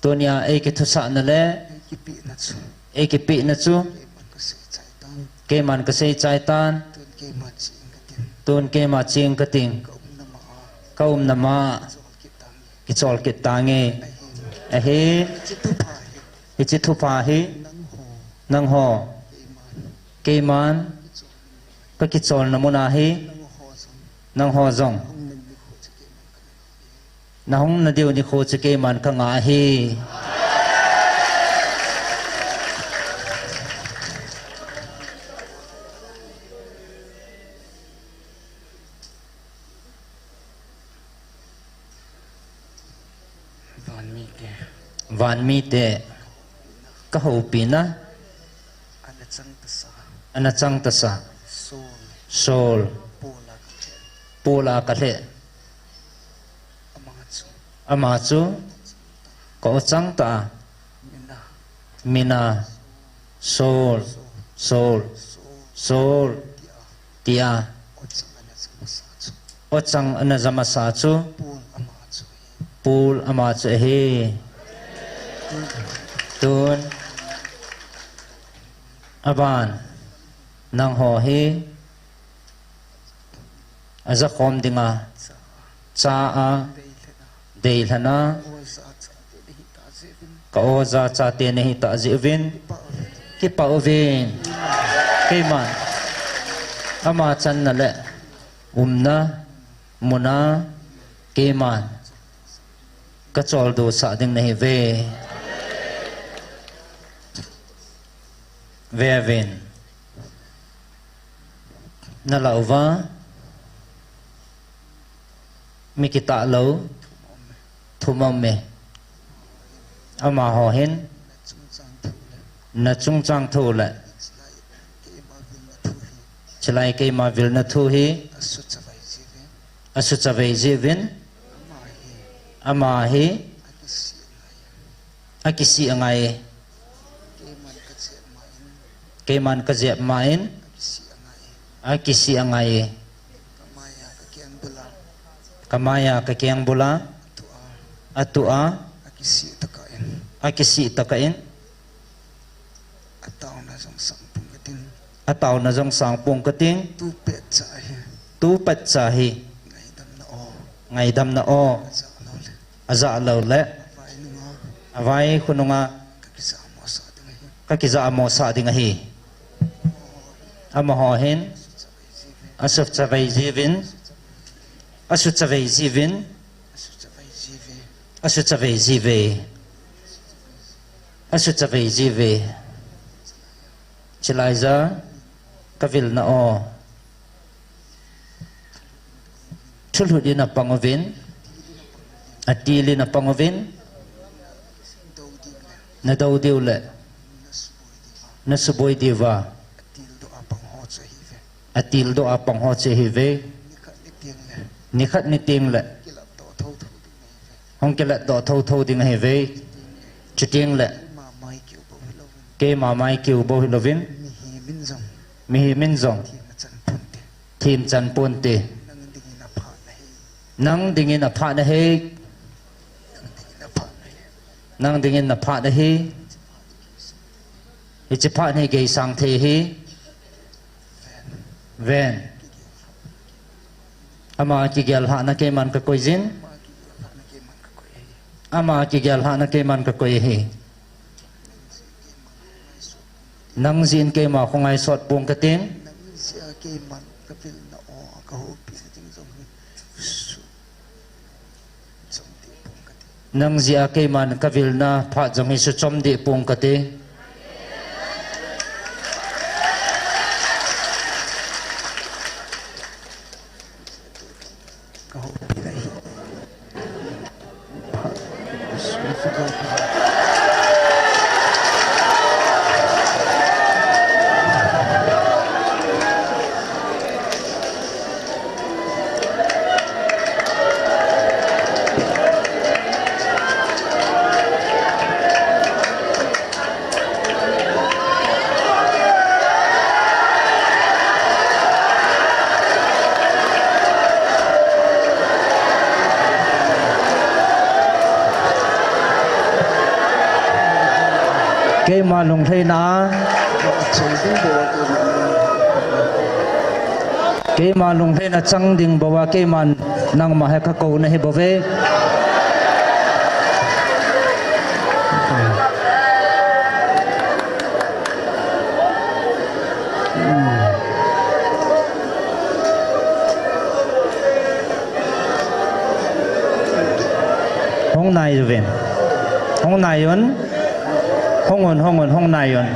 tunya e ki thu sa na le ki pi na chu e ki pi na chu ke man ka se chai tan ke man ka sei chai tan tun ke ma ching ka tin tun ke ma ching ka ting ka na ma kaum na ma zol ki tang ki chol ki tange a hi chi tu pha hi hi chi thu pa hi nang ho nang ho ke man ke man ka ki chol na mu na hi nang ho zong nang ho zong hong nang ni ho chi ke man ka na hong na diu ni kho chi ke man ka nga hi van mi te ka ho pi na ana chang ta sa ana chang ta sa sol sol pola pula ka le amang chu ama chu ko chang ta mina mina sol sol sol tia o chang ana chang sa chu o chang ana zama sa chu pul ama chu pul ama chu hi tun aban nang ho hi aza khom dinga cha a dei lana ka oza cha te nehi ta zivin ki pa ovin ke man ama chan na le umna muna ke man ka chol do sa ding nehi ve vin na lauwa mi kita lo thumam me ama ho hin na chung chang thu le chlai ke ma vil na thu hi asu chavei jivin ama hi akisi angai ke man ka je main akisi angai kamaya ka kyang bula atua akisi takain ataw na jong sang pung kating tu pat chahi ngai dam na o aza lo le avai khununga ka kiza amo sa ding hi ama ho hin asuf chavei jivin asu chavei jivin asu chavei jive asu chavei jive chilaiza kavil na o thulhudi na pangovin atili na pangovin na daudiu le na suboi diva atil do apang ho che hive nikhat ni ting le hong ke la do thâu thâu ding hive chuting le ke ma mai kiu bo hilovin mi hi min zong thim chan pon te nang dingin na pha na he nang dingin na pha na he ichi pha ne ge sang the he ven ama ki gel ha na ke man ka koi jin ama ki gel ha na ke man ka koi he nang jin ke ma khongai sot pung ka tin sia ke man ka pil na o ka ho pi sa ting zong su zong ti pung ka ti nang zia ke man ka vil na pha jong hi su chom di pung ka ti ka ho pi ra hi su su ka ke ma lung thei na chei ding bo ke ma lung thei na chang ding bawa ke man nang ma ha ka ko na he bove hong nai ven hong nai yon hong nai yon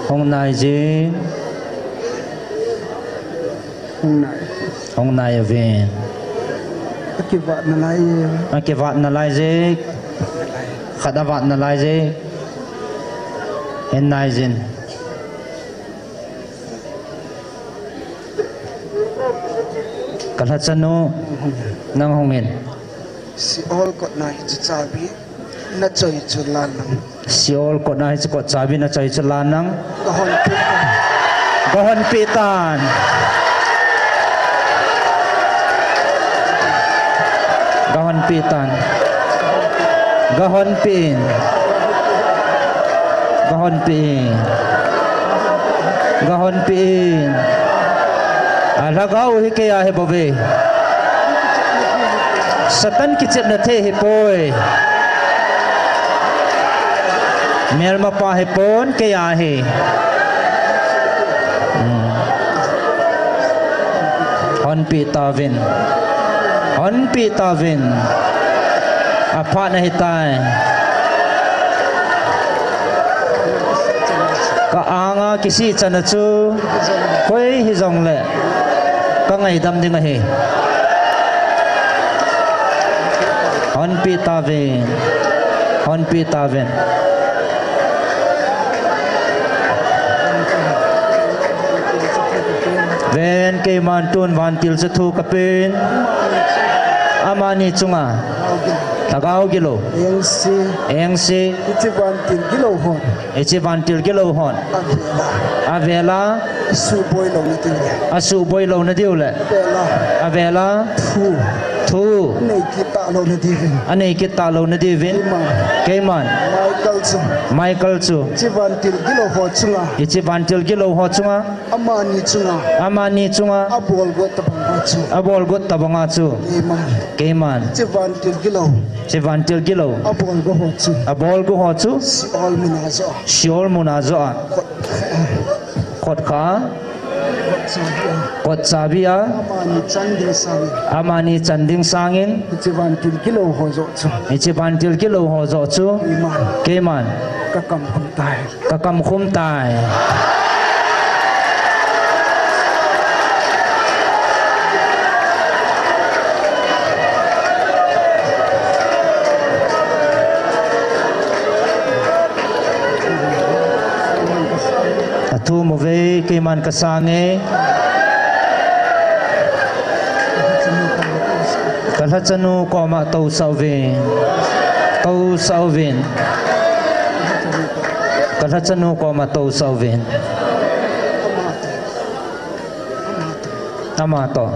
hong nai ji hong nai ven ki va na lai ke vat na lai ji khada vat na lai ji en nai jin kalat sanu nang hongin si all ko na hi cha bi na choi chu lan nang siol ko na hi ko chabi na chai chlan nang ka hon pi gohon pitan gahon pitan gahon pin gahon pin gahon pin alagaw hi kaya he bove satan kichep na the he poi mel ma pa he pon kaya he hon pi tavin apa na hitai ka anga kisi chana chu koi hi jong le ka ngai dam ding a he hon pi tavin ven ke man tun van til se thu kapin amani chunga tagaw gilo eng si ti van tin kilo hon echi van til gilo hon avela su boy lo ni tin asu boy lo na diu le bela avela thu nei ki ta lo ni divin anei ki ta lo na divin ke man michael chu ti van tin kilo ho chunga echi van til gilo ho chunga amani chunga abol go ta bang chu abol got tabanga chu ke man ti van til kilo abol go ho chu si all minazo shiol munazo khot kha kot sabia amani chanding sangin ti van til kilo ho zo chu echi van til kilo ho zo chu ke man ka kam khum tai thu mo ve ke man ka sange kalha chanu ko ma to sauvin kalha chanu ko ma to sauvin ama to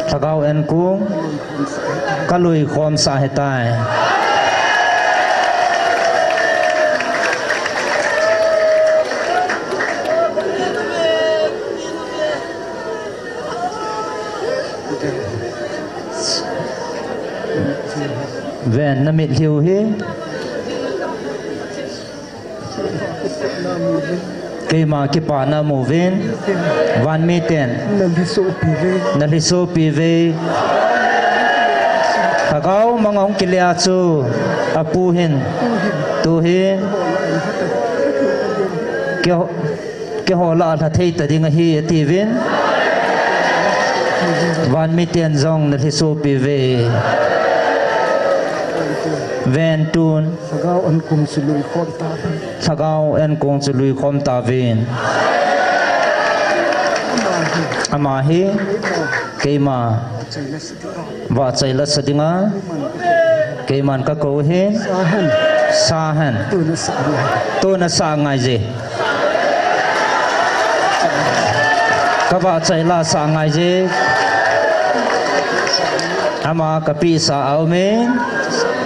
thagau en kung kalui khom sa hetai ven namit hiu hi cây mà cái bà na mù ven van mi tiền naliso pive thagau mangong kilia chu apu hin tu hin cái họ la là thấy ta đi ngay hi ti ven van mi tiền zong naliso pive ven tun Sagau an kum sului khom ta thagau en kong chui khom ta ven ama hi keima chai la sitika wa chai la sadinga keiman ka ko he sahan to na sa ngai je ka wa chai la sa ngai je ama ka pi sa au me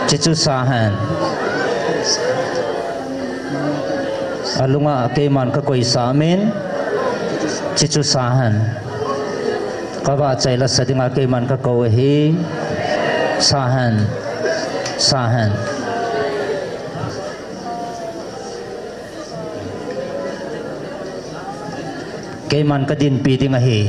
chichu sahan alunga keiman ka koi samin chichu sahan kawa chaila sadinga keiman ka ko hi sahan sahan keiman ka din pi dinga hi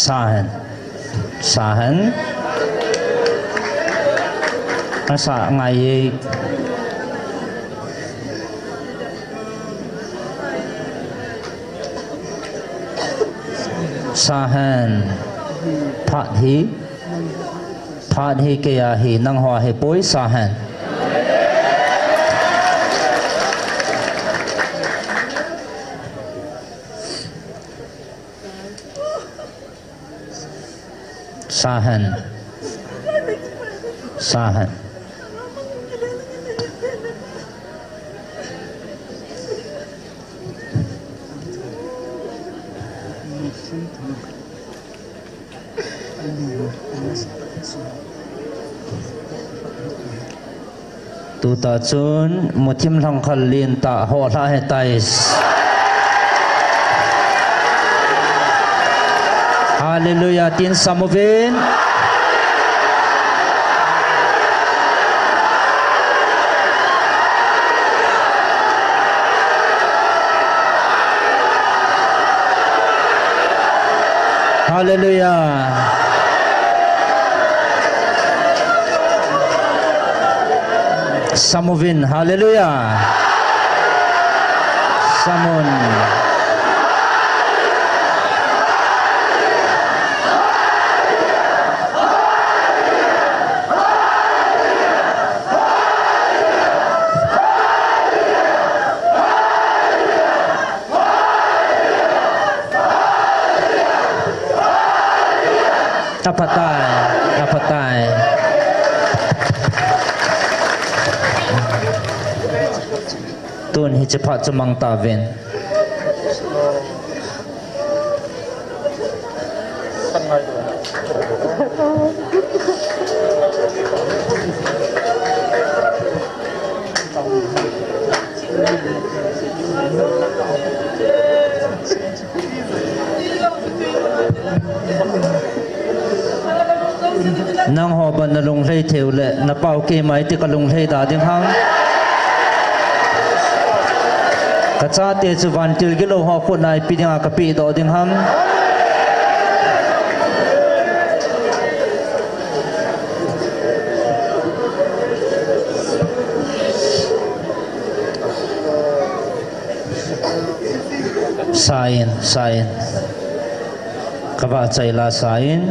sahan sahan asa ngai sahan phat hi ke ya hi nang hoa he poi sahan sahan sahan tu ta chun muthim thang khal lin ta ho la he tais hallelujah tin samovin hallelujah samovin hallelujah samun apatai tun hi chepat chumang ta ven nang ho ban na lung lei theu le na pau ke mai ti ka lung lei da ding hang ka cha te chu van til gi lo ho khu nai pi dinga ka pi do ding ham sain ka ba chai la sain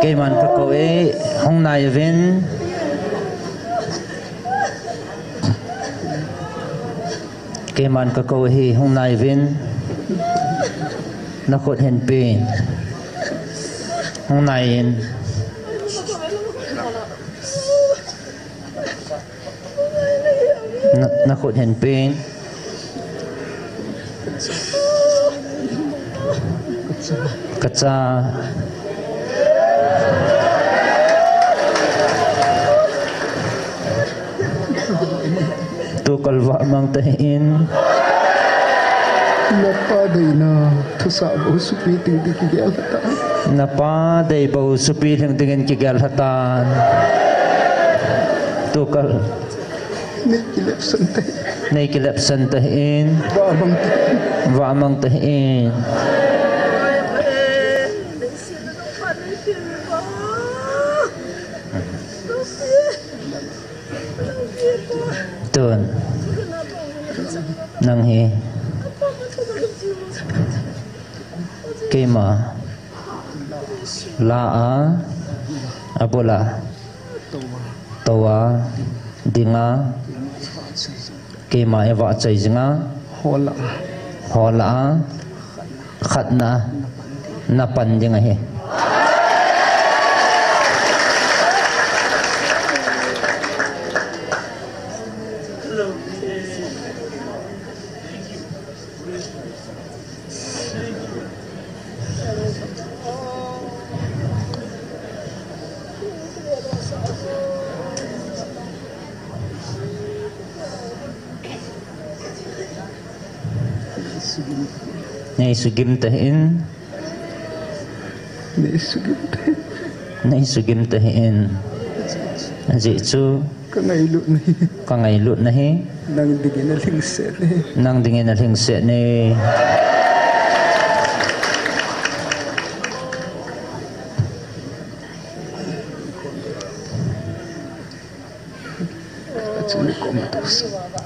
cây man các cậu ấy hôm nay vin cây man các cậu ấy hôm nay vin nó khốt hình pin hôm nay nó khốt hình pin kaca tu kalwa mang tahin Napa day na tusabo supiting di kigel hata. napa day bau supi hang dengan kigal hatan tu kal Nikilip santay. nay kilap santahin Babang wa mang tahin tun nang hi kema la a abola tawa dinga kema ewa chai jinga hola. hola khatna napan jinga he Nay sugim tahin Nisugim tayo. nay sugim tahin ji chu Kangaylo na kangailut na he nang digin na lingset eh. nang dingin na hingse ni At sino ko matos.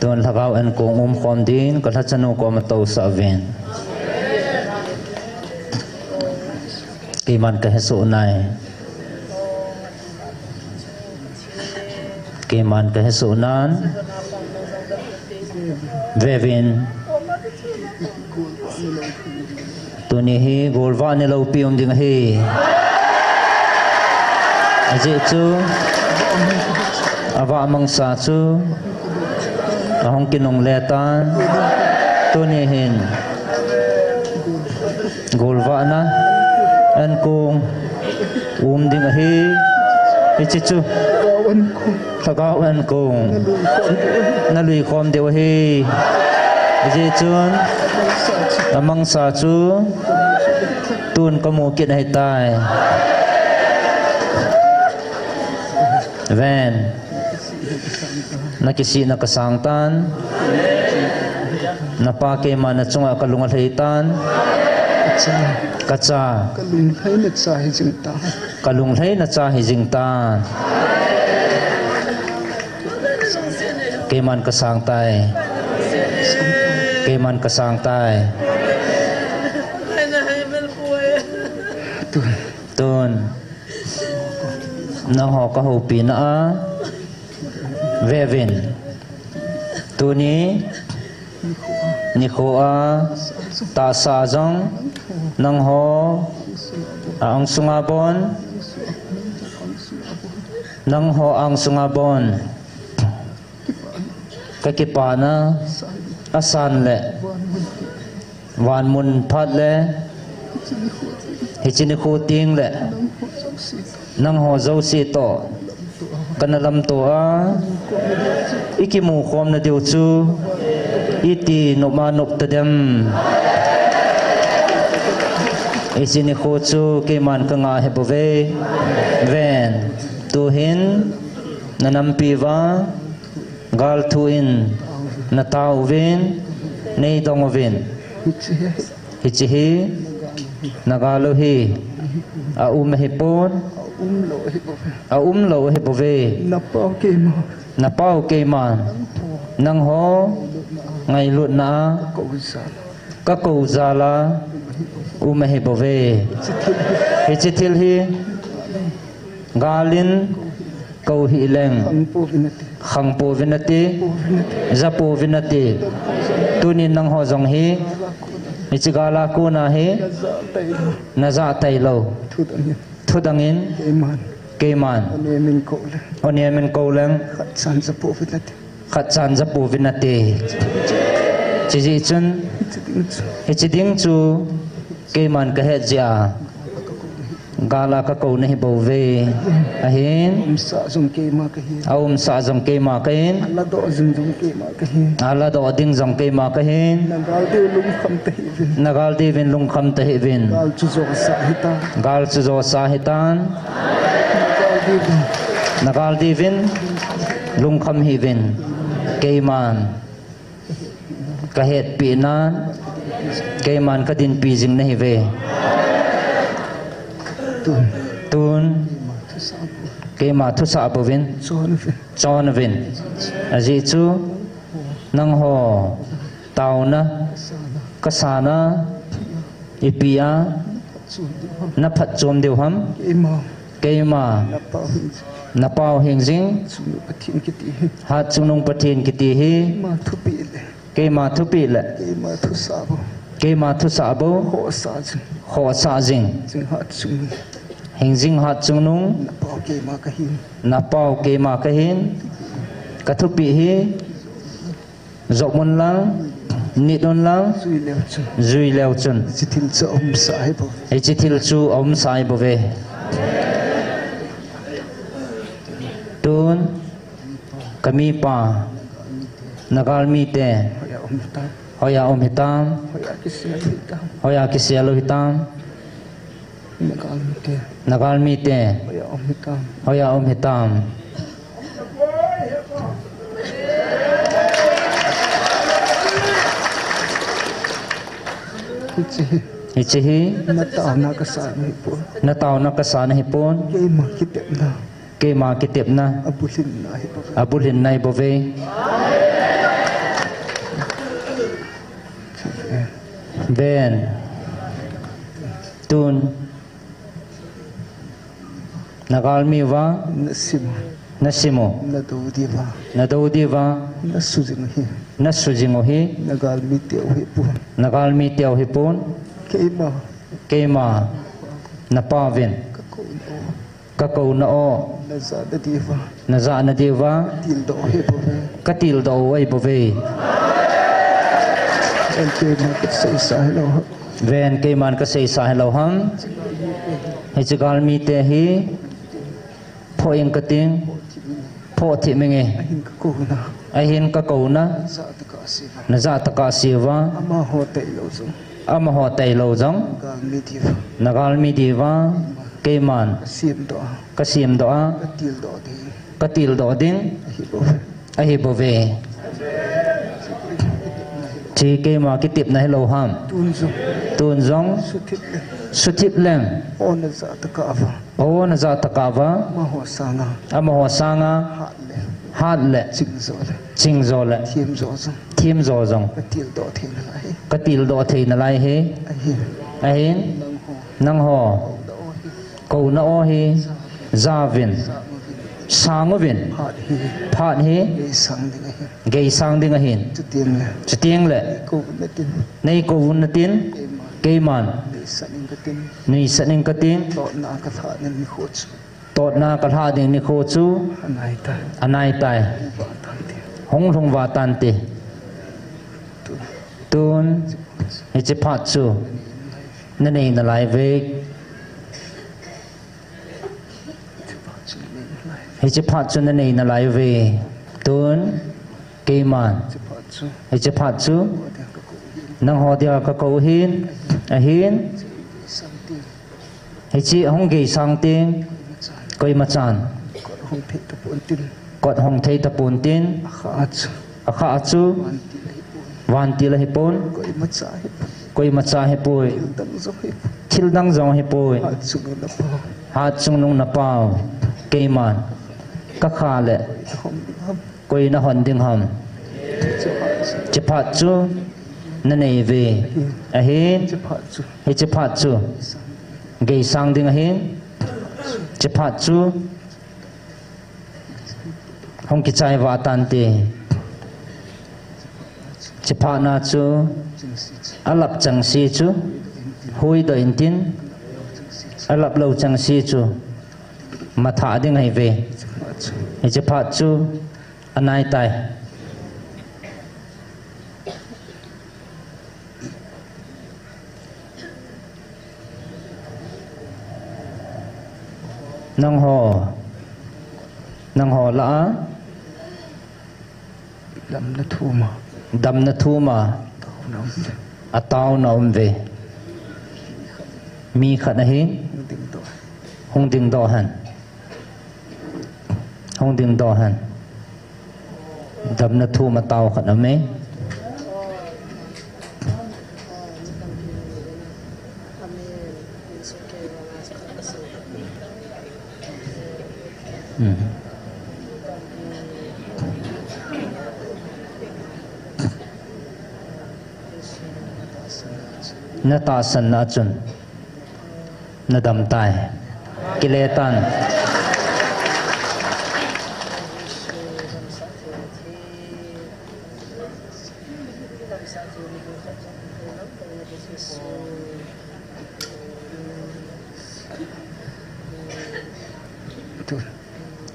tuan lakaw an kong khom din ko chanu ko mataw sa aven kiman ka hesu nai kiman ka hesu nan vevin tunihi golwa ni lo pium ding hi aje chu awa mang sa chu ahong kinong letan tunihin golwa na an kung ding hi ichichu Kawan ko. tagawan kung nalui khom dewa hi aje chun amang sa chu tun kamu kit hai tai ven nakisi nakasangtan napake mana chunga kalungal heitan kacha Kalunglay na sahi sinta. kalunglay na cha hijingtan keman kasangtai keman kasangtai tun na ho ka ho pi na a vevin tuni ni kho a ta sa jong nang ho ang sungabon nang ho ang sungabon kakipana asan le wan mun phat le hichini khu ting le nang ho zo si to kanalam to a ikimu khom na diu chu iti no manok tadem isini khu chu keman ka nga he bove ven tu hin nanampi wa gal tu in na tau vin nei dong vin hichihi nagalo hi a hipon a lo he bove Napaw kay mo. napau keman nang ho ngai lut na Kausap. ka ko zala he bove hichithil hi galin câu hi leng ang po vinati khang po vinati zapo vinati tunin nang ho jong hi ichigala ku na hi naza tai lo thudangin keman oniemen ko leng khat san zapo vinati chi chun ichiding chu keman ka het ja gala ka ko nahi bo ve ahin sa jong ke ma ka hi aum sa jong ke ma ka hin ala do jong ke ma ka hi ala do ding jong ke ma ka hin nagal de lung kham ta hi vin nagal de vin lung kham ta hi vin gal chu zo sa hita gal chu zo sa hitan nagal de vin lung kham hi vin ke man ka het pi na ke man ka din pi jing nahi ve tun ke ma thu sa bo vin chon vin aji chu nang ho tau na kasana ipia na phat chom deu ham ke ma na pau hing jing ha chung pathin kiti hi ke ma thu pi le ke ma thu sa bo ho sa jing hình dinh hạt chung nung na pau ke ma ka hin ka thu pi hi zok mon lang nit on lang zui leo chun e chi thil chu om sai bo ve tun kami pa nagal mi te hoya om hitam hoya kisialo hitam nagal mi te hoya om hitam ichi hi na tau na kasan hi pon ke ma kitep na abulin nai bo ve ben tun nagal mi wa nasimo na do diva na sujingo hi nagal mi teo hi pon ke ma na pavin ka ko na o na za na diva ka til do ai bo ve ven ke man ka sei sa hello ham hi chigal mi te hi pho ing ka ting pho thi menge ai hin ka ko na na za ta ka siwa ama ho tai lo jong nagal mi diva ke man ka sim do a ka til do ding a hi bo ve thi ke ma ki tip na hello ham tun jong suthip lem o na za ta ka va ama ho sanga hat le ching zo le thim zo jong ka til do the na lai he a hin nang ho ko na o hi zavin sangovin phat hi gei sang ding a hin chutieng le nei ko un na tin ke man ni saning ka tin tot na ka tha ding ni kho chu anai tai hong thong wa tan ti tun hi che phat chu na nei na lai ve hi che phat chu na nei na lai ve tun ke man hi che phat chu nang ho dia ka ko hin a hin hi chi hong ge sang ting koi ma chan kot hong thei ta pun tin a kha chu wan ti la hi pon koi ma cha hi poi thil dang zong hi poi hat chung nung na pau ke man ka kha le koi na hon ding ham che phat chu na nei ve a hin hi che phat chu ge sang ding a hin chỉ phát chú không kí chạy vạ tan tì chỉ phát na chú alap chẳng si chú hui đợi in tin alap lâu chẳng si chú mà thả đi ngày về chỉ phát chú anai tai nang ho lã đầm na thu mà à tao na về mi khát na hi hong ding do han đầm na thu mà tao khát na me na ta san na chun na dam tai kiletan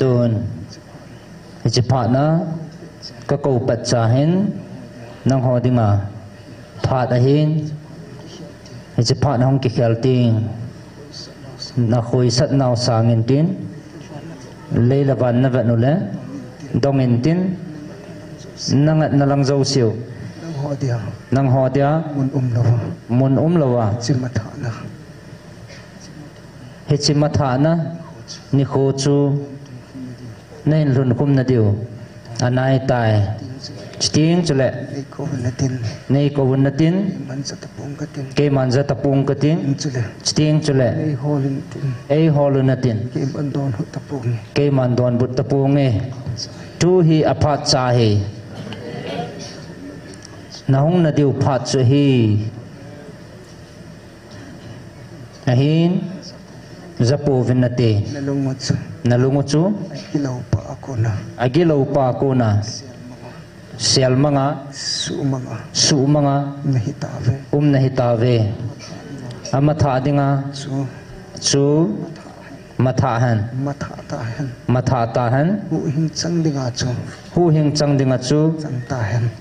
tun chỉ phát na các câu bạch trả hen nang ho dinga phát a hin chỉ phát na hong ki khel ting na khoi sat naw sang in tin leila van na va nu le dong in tin nang na lang zo siu nang ho dia mun lawa he chi matha na ni kho chu nên luôn không na điều anh ai tài tiếng cho lệ nay có vấn tin cái man ra tập trung cái tiếng cho lệ ai hồ luôn na tin cái man đòn bút tập trung nghe tu hi apat cha hi na hong na điều phát cho hi ahin zapo vinate nalungot chu agilaw pa ako na sel mga su mga nahitave amatha dinga chu mathahan hu hing chang dinga chu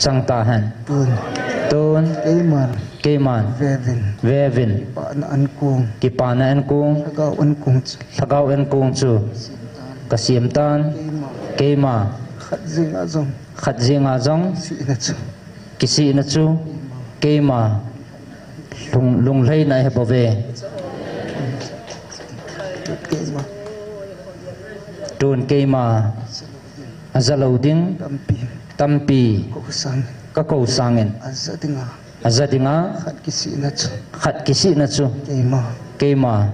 chang tahan tun Keiman Vevin Kipana an kung Thagaw an kung chu Kasim tan Keima Khat zinga zong Kisi na chu Keima Lung lay na hepa ve Tun Keima Azalaw ding Tampi Kakaw sangin azadinga khat kisi na chu keima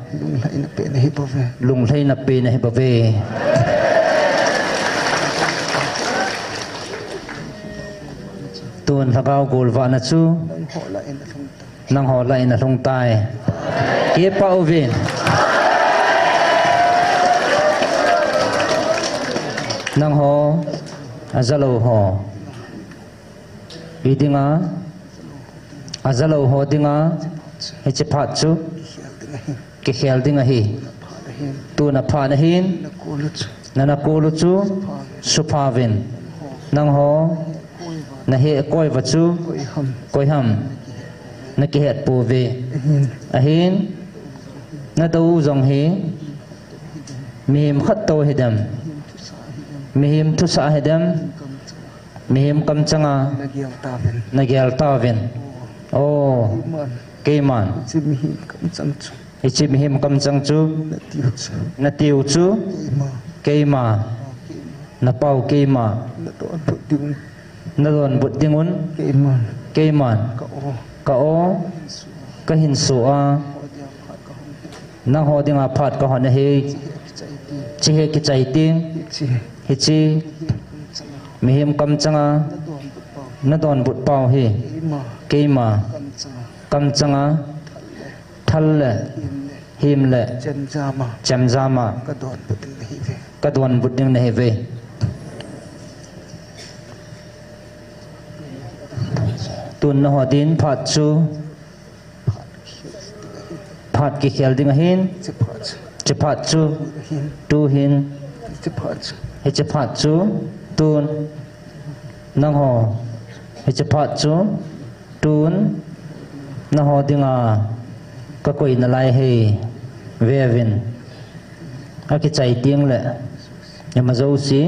lung lai na pe na hi bave tuan thagaw golwa na chu nang ho lai na thong tai ke pa ovin nang ho azalo ho idinga azalo ho dinga he che phat chu ke khel dinga hi tu na pha na hin na kolu chu supavin nang ho na he koi va chu koi ham na ke het pu ve ahin na do zong he mihim khat to hedam mihim thu sa hedam mihim kam changa nagyal tavin oh Keiman ichim kam chang chu na tiu chu Keima na pau Keima na don but dingun Keiman ka o ka hin su a na ho dinga phat ka hon he chi he ki chai ting hi chi mihim kam changa na don but pau hi Keima kam changa thal him le chen zama cham zama ka don putin hi ve kadwan buding na heve tun na hodin phat chu phat ki khel ding hin che phat che phat chu hin tu hin che phat he che phat chu tun nang ho he che phat chu tun na ho dinga ka koi na lai he vevin a ki chai tiang le yama zo si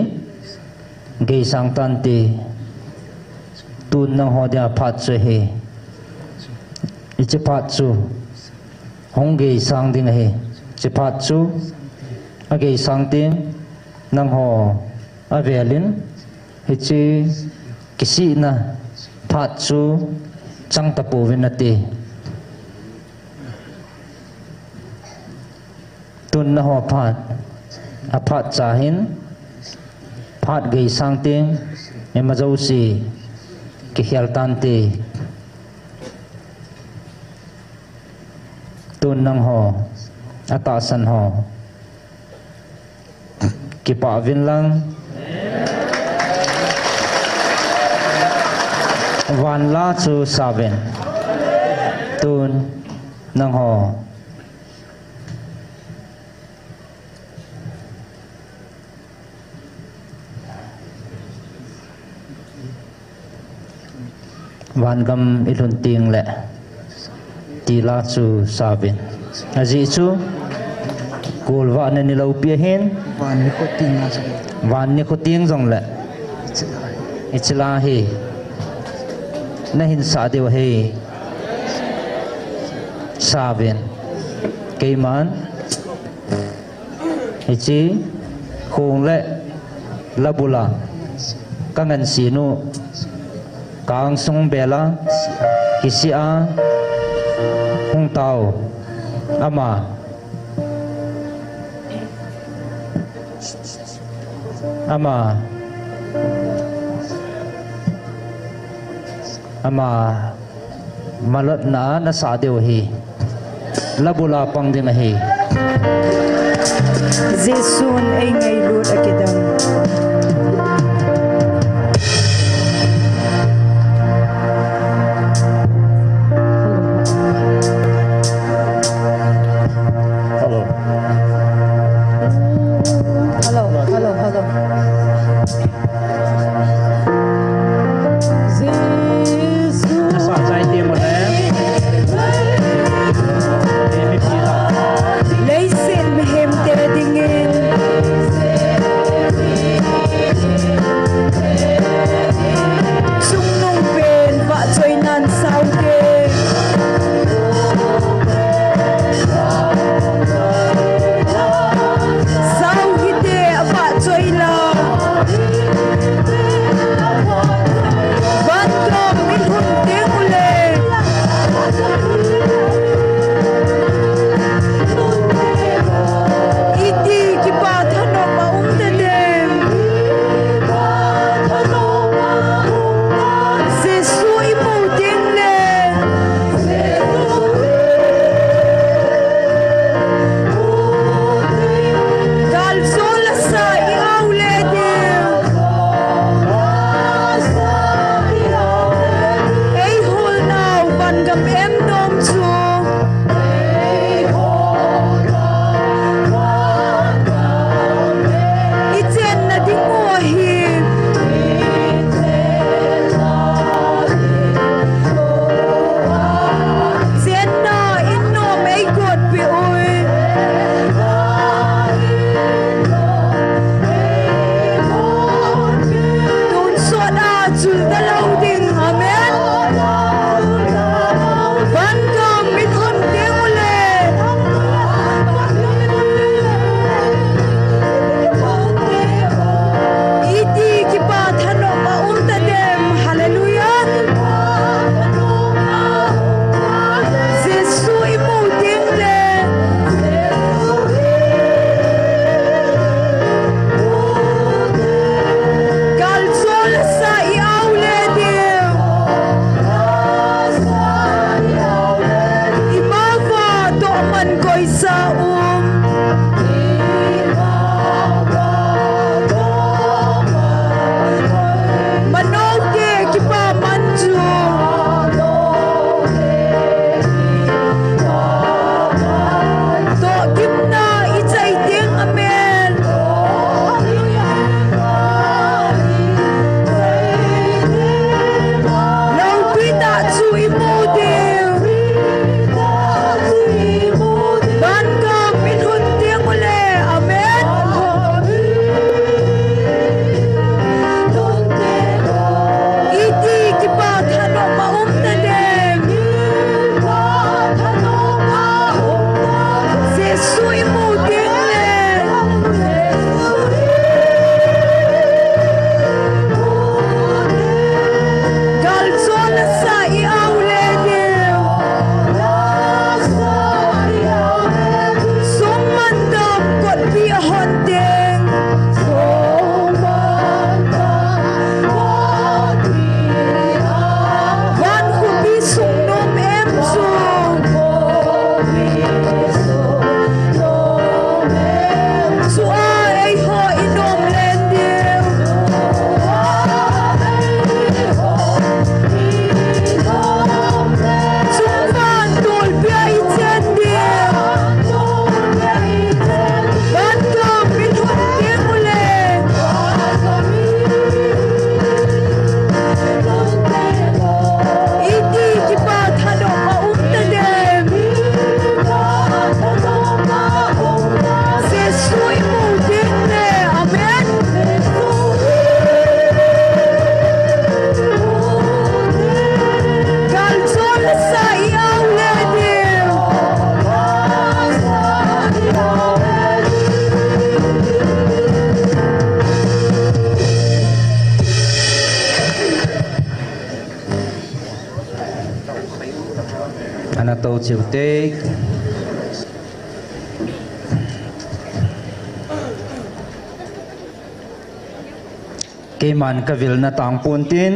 ge sang tan ti tun nang ho dia phat chu he I che phat chu hong ge sang ding he che phat chu a ge sang ting nang ho a velin he chi kisi na phat chu chang ta pu vin na ti tun na ho phat a phat cha hin phat ge sang ting e ma zo si ki khial tan ti tun nang ho ata san ho ki pa vin lang van la chu saben tun nang ho van gam ilun ting le ti la chu saben aji chu kul wa ne ni lo pia hen van ni ko ting na so van ni ko ting jong le che ai ichla hi na hin sa de he saben keiman ichi khung le labula kangan sinu kang sung bela kisia hung tao ama ama ama malat na sa deu hi labula pang din hi Zesun ay ngay lut akidam. Hello. Hello. Zesun sa chai ti mo le mi pi ta laysin mehem te dingin. ay saum manoge kipa manju to gimna ichay ting amen lau pita chu imuding ban ka pinhun ting ule amen iti kipa thano maum tadeng se su imuding le galson sa iaule dew sung mandam kot pi ahondeng van hubi sung nom em sung su a ay ho inom len dew sung van tol pi ay chen dew van ka pinhun ting ule iti kipa thano maum tadem se sui mu ding le amen galzon sa iaw le dew anato chiute keman kavil na tang puntin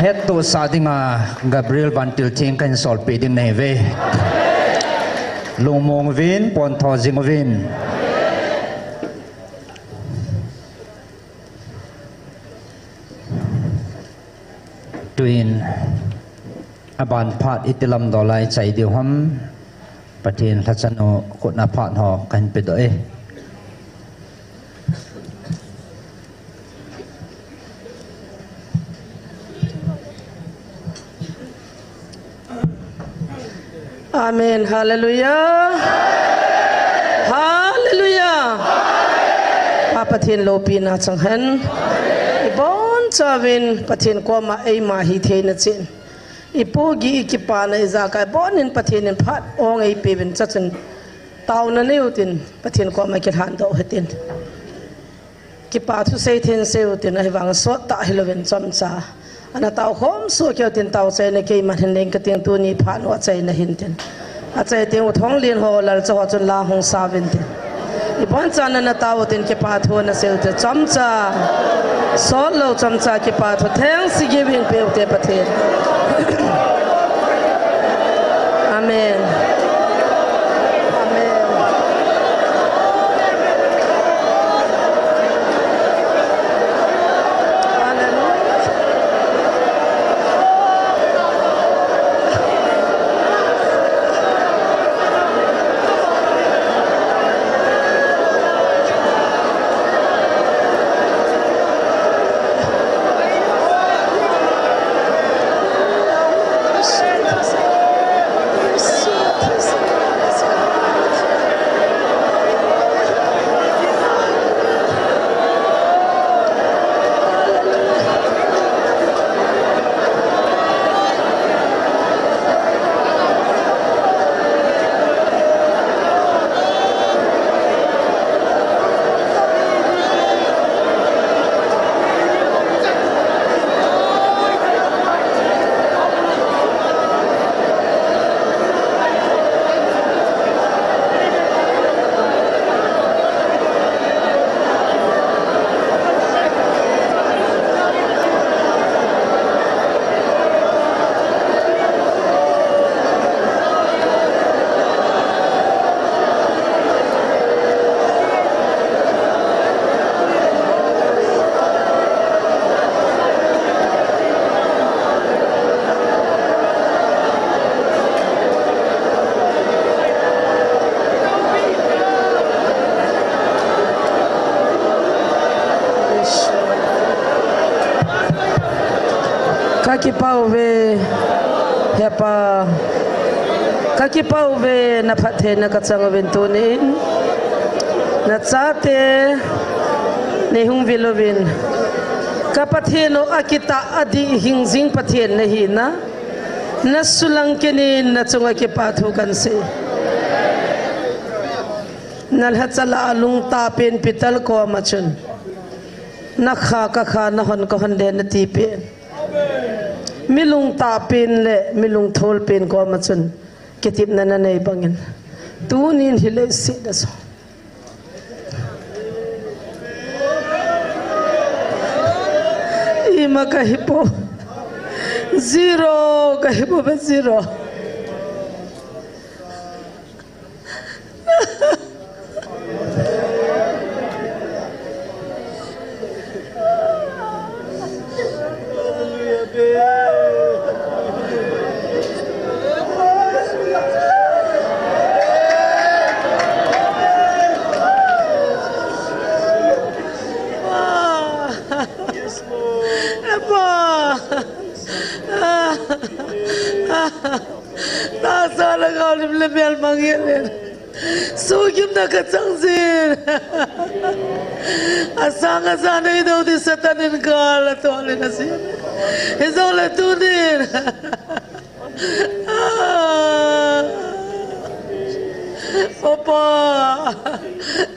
het to sadinga Gabriel bantil ting kan sol peding neve lungmong vin pon tho jing vin twin aban phat itilam dolai chai diu ham pathin thachano khotna phat ho kan pe do e Amen. Hallelujah. Hallelujah. Papa Thin Lopi na changhan. Ibon chawin pathin ko ma ai ma hi theina chin. Ipogi ikipana izaka bonin pathin phat ong ai pebin chachin tauna neutin pathin ko ma kilhan do hetin. Kipa thu sei thin seutin ai wang so ta hilovin chamcha. Ana tau khom su kyo tin tau chai na ke man hin leng ka ting tu ni phan wa chai na hin tin a chai ting u thong lin ho lal chaw chun la hong sa vin tin I bon chan na tau tin ke pa thu na seu te chamcha so lo chamcha ke pa thu theng si giving pe te pathe amen amen So kakipau ve hepa kakipau ve na phathe na kachang ventunin na chate ne hung vilovin kapatheno akita adi hingjing pathen na hi na sulang kenin na chunga ke pathu kan se nalhatala alung tapin pital ko machun nakha ka kha na hon ko hon de na tipen milung tapin le milung thol pen ko machun ketip na nei bangin tunin hile si da so ima kahipo zero kahipo ba zero Nasaan ako lebel mangilin sugim na katsangsin asang asana ito di satanin ka latolin na siya isang latunin Papa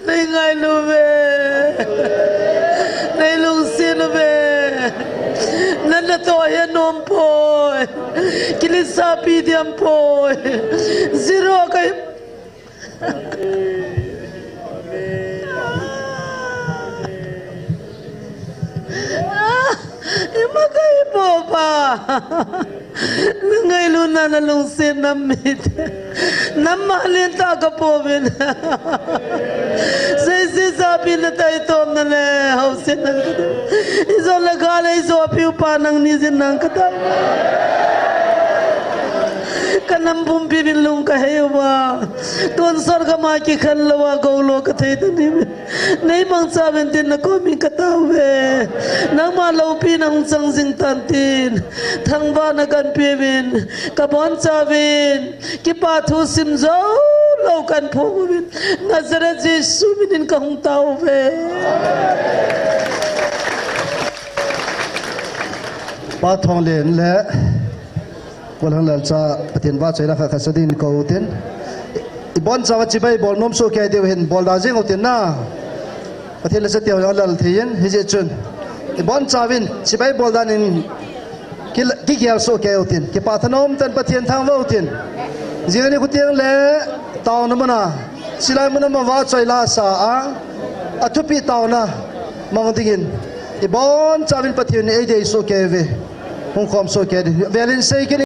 ningay lube nailung sinube nanatoya nompoy kilisapi diampoy zero kayo ima kayo po pa ngayon na nalungsin na mit namahalin taga po bin sabi na tayo tom na le hausin na iso lagala iso apiw pa ng nizin ng katay kanam bumpi binlung kahayo ba tuan sorga maki kanlawa gaulo katay tanim nay mang sabentin na komi katawe nang malaupi ng sangsing tantin thangba na ganpibin kabon sabin kipatu simzaw laukan pugubin Nazaret Jesu binin kahong tao be pathong len le walang lalsa patin ba chai la kha khasadin ko ten ibon chawa chibai bol nom so kai deu hen bol dajing oten na patin la sa teu lal thien hije chun ibon chawin chibai bol danin ki gyal so kai oten ki pathanom tan patien thang wa oten jingani khutiang le taw na mana silai mana ma wa chai la sa a athupi taw na mangdingin ibon chawin patien e dei so kai ve hong khom so kai velin sei